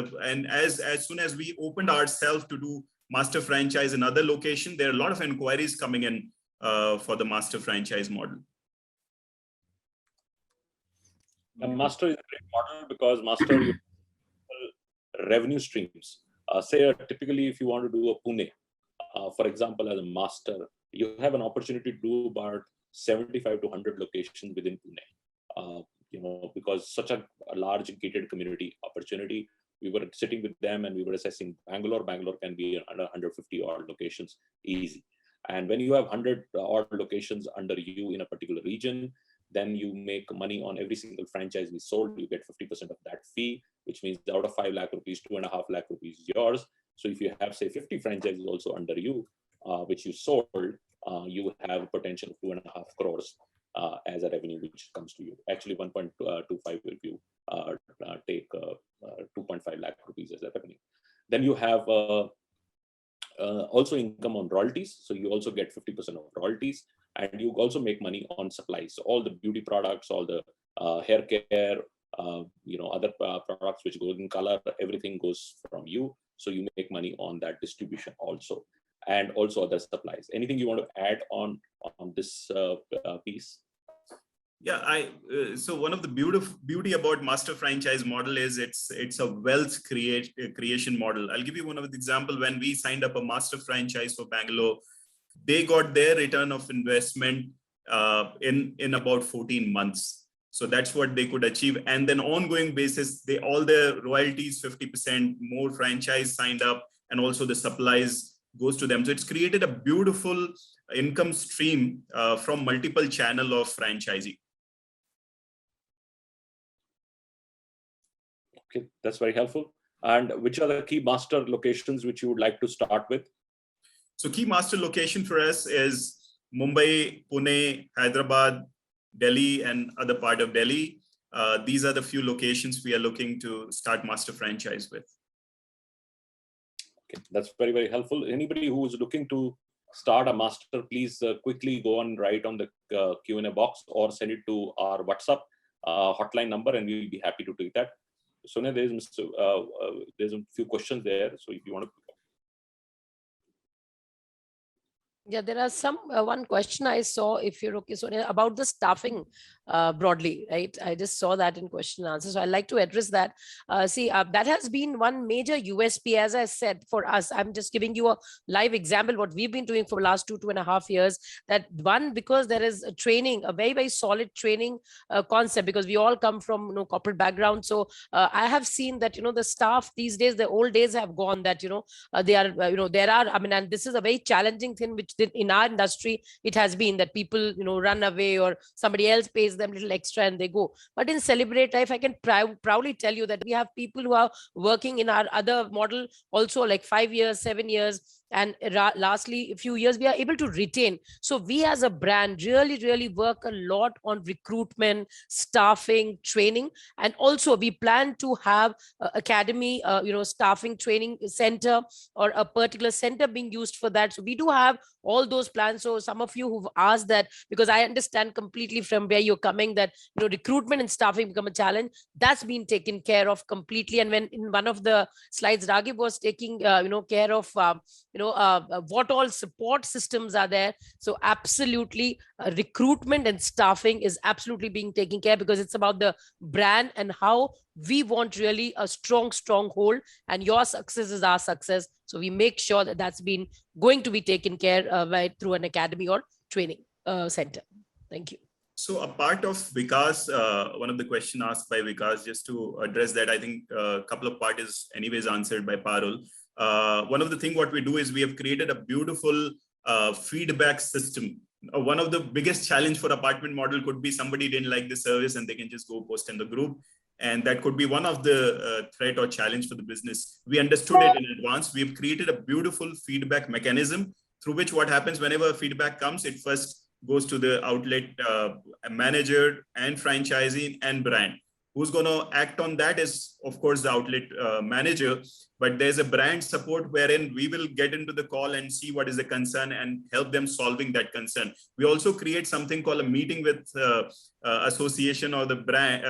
as soon as we opened ourselves to do master franchise in other locations, there are a lot of inquiries coming in for the master franchise model. A master is a great model because master you revenue streams. Typically, if you want to do a Pune, for example, as a master, you have an opportunity to do about 75 to 100 locations within Pune. Because such a large gated community opportunity, we were sitting with them and we were assessing Bangalore. Bangalore can be under 150 odd locations easy. And when you have 100 odd locations under you in a particular region, then you make money on every single franchise we sold. You get 50% of that fee, which means out of 5 lakh rupees, 2.5 lakh rupees is yours. So if you have, say, 50 franchises also under you, which you sold, you have a potential of 2.5 crores as a revenue which comes to you. Actually, 1.25 if you take 2.5 lakh rupees as a revenue. Then you have also income on royalties. So you also get 50% of royalties, and you also make money on supplies. So all the beauty products, all the hair care, other products which go in color, everything goes from you. So you make money on that distribution also, and also other supplies. Anything you want to add on this piece? Yeah, so one of the beauty about master franchise model is it's a wealth creation model. I'll give you one of the example. When we signed up a master franchise for Bangalore, they got their return of investment in about 14 months. So that's what they could achieve. And then ongoing basis, all the royalties, 50% more franchise signed up, and also the supplies goes to them. So it's created a beautiful income stream from multiple channel of franchising. Okay, that's very helpful. And which are the key master locations which you would like to start with? So key master location for us is Mumbai, Pune, Hyderabad, Delhi, and other part of Delhi. These are the few locations we are looking to start master franchise with. Okay, that's very, very helpful. Anybody who is looking to start a master, please quickly go and write on the Q&A box or send it to our WhatsApp hotline number, and we'll be happy to take that. Sonia, there's a few questions there. So if you want to pick up. Yeah, there are some, one question I saw, if you're okay, Sonia, about the staffing broadly, right? I just saw that in question and answer. So I'd like to address that. That has been one major USP, as I said, for us. I'm just giving you a live example, what we've been doing for the last 2.5 years. That one, because there is a training, a very, very solid training concept, because we all come from corporate background. So I have seen that, the staff these days, the old days have gone, that, they are, there are, and this is a very challenging thing, which in our industry, it has been that people, run away, or somebody else pays them a little extra and they go. But in Celebrate Life, I can proudly tell you that we have people who are working in our other model also, like 5 years, 7 years. And lastly, a few years, we are able to retain. So we as a brand really work a lot on recruitment, staffing, training. And also we plan to have academy, staffing training center, or a particular center being used for that. So we do have all those plans. So some of you who've asked that, because I understand completely from where you're coming, that recruitment and staffing become a challenge, that's been taken care of completely. And when in one of the slides, Raghib was taking care of what all support systems are there. So absolutely, recruitment and staffing is absolutely being taken care, because it's about the brand and how we want really a strong hold, and your success is our success. So we make sure that that's been going to be taken care of through an academy or training center. Thank you. So a part of Vikas, one of the questions asked by Vikas, just to address that, I think a couple of part is anyways answered by Parul. One of the things what we do is we have created a beautiful feedback system. One of the biggest challenge for apartment model could be somebody didn't like the service and they can just go post in the group. And that could be one of the threat or challenge for the business. We understood it in advance. We've created a beautiful feedback mechanism through which what happens whenever feedback comes, it first goes to the outlet manager and franchisee and brand. Who's going to act on that is, of course, the outlet manager. But there's a brand support wherein we will get into the call and see what is the concern and help them solving that concern. We also create something called a meeting with association or the brand,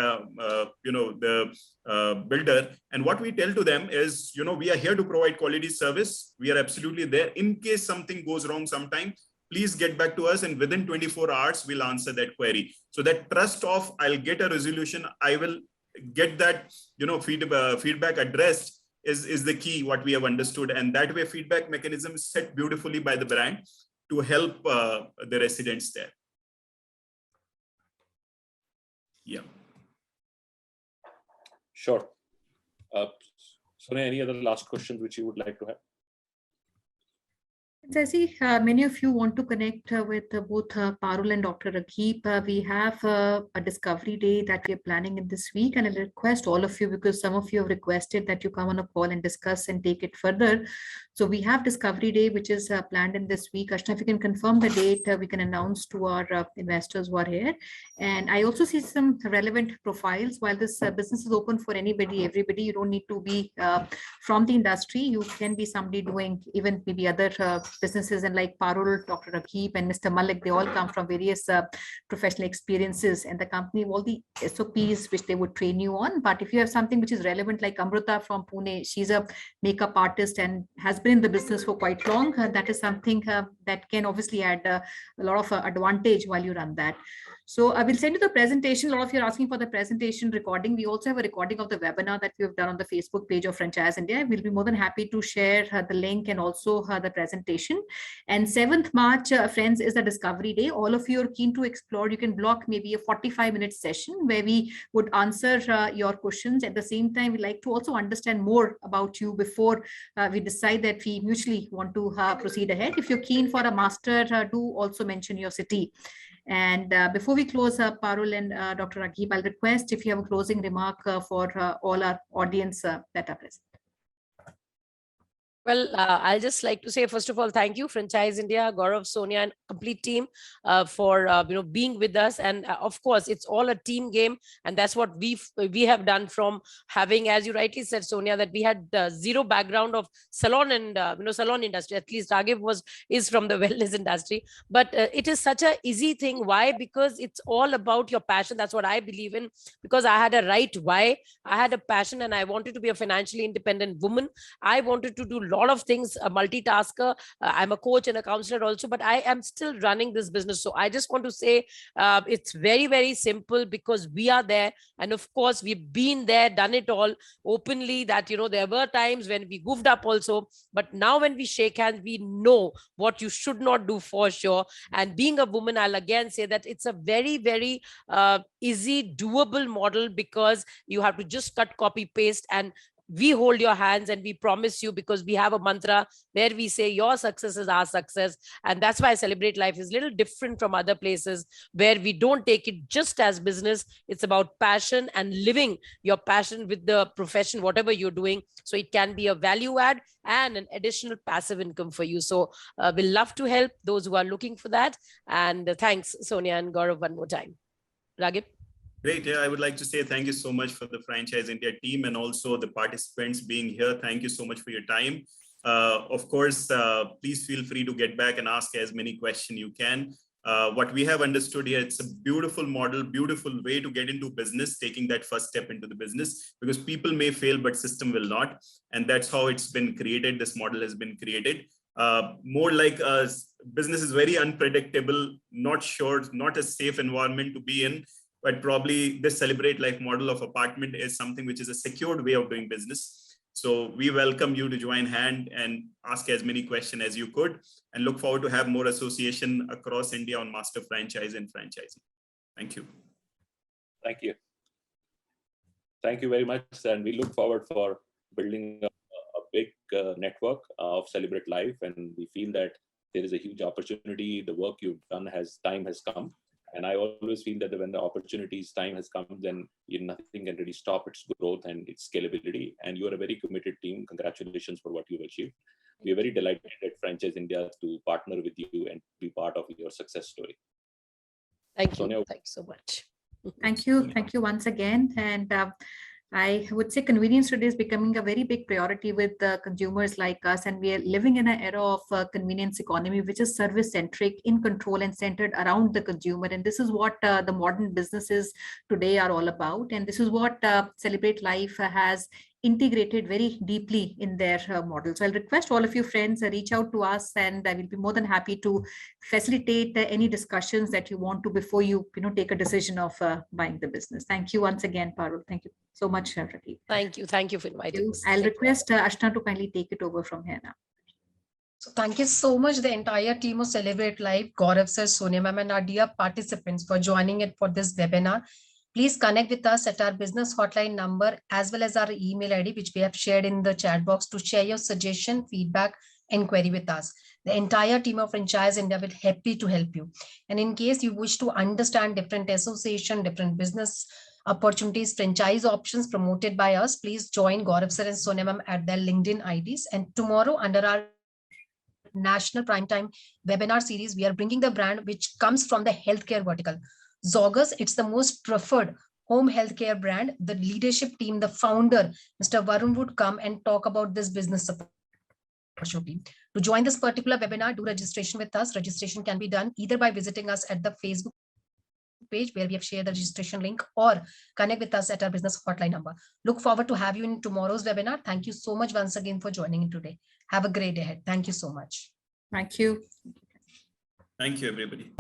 the builder. And what we tell to them is, we are here to provide quality service. We are absolutely there. In case something goes wrong sometime, please get back to us, and within 24 hours, we'll answer that query. So that trust of I'll get a resolution, I will get that feedback addressed is the key, what we have understood. And that way feedback mechanism is set beautifully by the brand to help the residents there. Yeah. Sure. Sonia, any other last questions which you would like to have? I see many of you want to connect with both Parul and Dr. Rakib. We have a discovery day that we are planning in this week, and I'll request all of you, because some of you have requested that you come on a call and discuss and take it further. So we have discovery day, which is planned in this week. Ashna, if you can confirm the date, we can announce to our investors who are here. And I also see some relevant profiles. While this business is open for anybody, everybody, you don't need to be from the industry. You can be somebody doing even maybe other businesses, and like Parul, Dr. Rakib, and Mr. Malik, they all come from various professional experiences, and the company, all the SOPs which they would train you on. But if you have something which is relevant, like Amrita from Pune, she's a makeup artist and has been in the business for quite long. That is something that can obviously add a lot of advantage while you run that. So I will send you the presentation. A lot of you are asking for the presentation recording. We also have a recording of the webinar that we have done on the Facebook page of Franchise India. We'll be more than happy to share the link and also the presentation. And 7th March, friends, is the discovery day. All of you are keen to explore. You can block maybe a 45-minute session where we would answer your questions. At the same time, we'd like to also understand more about you before we decide that we mutually want to proceed ahead. If you're keen for a master, do also mention your city. And before we close, Parul and Dr. Rakib, I'll request if you have a closing remark for all our audience that are present. Well, I'll just like to say, first of all, thank you, Franchise India, Gaurav, Sonia, and complete team for being with us. And of course, it's all a team game, and that's what we have done from having, as you rightly said, Sonia, that we had zero background of salon and salon industry. At least Raghib is from the wellness industry, but it is such a easy thing. Why? Because it's all about your passion. That's what I believe in. Because I had a right why, I had a passion, and I wanted to be a financially independent woman. I wanted to do lot of things, a multitasker. I'm a coach and a counselor also, but I am still running this business. So I just want to say it's very, very simple, because we are there. And of course, we've been there, done it all openly, that, there were times when we goofed up also. But now when we shake hands, we know what you should not do for sure. And being a woman, I'll again say that it's a very, very easy, doable model, because you have to just cut, copy, paste, and we hold your hands and we promise you, because we have a mantra where we say your success is our success. And that's why Celebrate Life is a little different from other places, where we don't take it just as business. It's about passion and living your passion with the profession, whatever you're doing. So it can be a value add and an additional passive income for you. So we'll love to help those who are looking for that. And thanks, Sonia and Gaurav, one more time. Raghib? Great. Yeah, I would like to say thank you so much for the Franchise India team and also the participants being here. Thank you so much for your time. Of course, please feel free to get back and ask as many questions you can. What we have understood here, it's a beautiful model, beautiful way to get into business, taking that first step into the business, because people may fail, but system will not. And that's how it's been created. This model has been created. More like business is very unpredictable, not sure, not a safe environment to be in. But probably this Celebrate Life model of apartment is something which is a secured way of doing business. So we welcome you to join hand and ask as many questions as you could, and look forward to have more association across India on master franchise and franchising. Thank you. Thank you. Thank you very much. And we look forward for building a big network of Celebrate Life. And we feel that there is a huge opportunity. The work you've done time has come. And I always feel that when the opportunities time has come, then nothing can really stop its growth and its scalability. And you are a very committed team. Congratulations for what you've achieved. We are very delighted at Franchise India to partner with you and be part of your success story. Thank you. Sonia. Thanks so much. Thank you. Thank you once again. And I would say convenience today is becoming a very big priority with consumers like us, and we are living in an era of convenience economy, which is service centric, in control, and centered around the consumer. And this is what the modern businesses today are all about. And this is what Celebrate Life has integrated very deeply in their model. So I'll request all of you friends reach out to us, and I will be more than happy to facilitate any discussions that you want to before you take a decision of buying the business. Thank you once again, Parul. Thank you so much, Rakib. Thank you for inviting us. I'll request Ashna to kindly take it over from here now. So thank you so much, the entire team of Celebrate Life, Gaurav sir, Sonia ma'am, and our dear participants for joining it for this webinar. Please connect with us at our business hotline number, as well as our email ID, which we have shared in the chat box, to share your suggestion, feedback, inquiry with us. The entire team of Franchise India will happy to help you. And in case you wish to understand different association, different business opportunities, franchise options promoted by us, please join Gaurav sir and Sonia ma'am at their LinkedIn IDs. And tomorrow, under our national primetime webinar series, we are bringing the brand which comes from the healthcare vertical. Zogus, it's the most preferred home healthcare brand. The leadership team, the founder, Mr. Varun, would come and talk about this business opportunity. To join this particular webinar, do registration with us. Registration can be done either by visiting us at the Facebook page where we have shared the registration link, or connect with us at our business hotline number. Look forward to have you in tomorrow's webinar. Thank you so much once again for joining in today. Have a great day ahead. Thank you so much. Thank you. Thank you, everybody.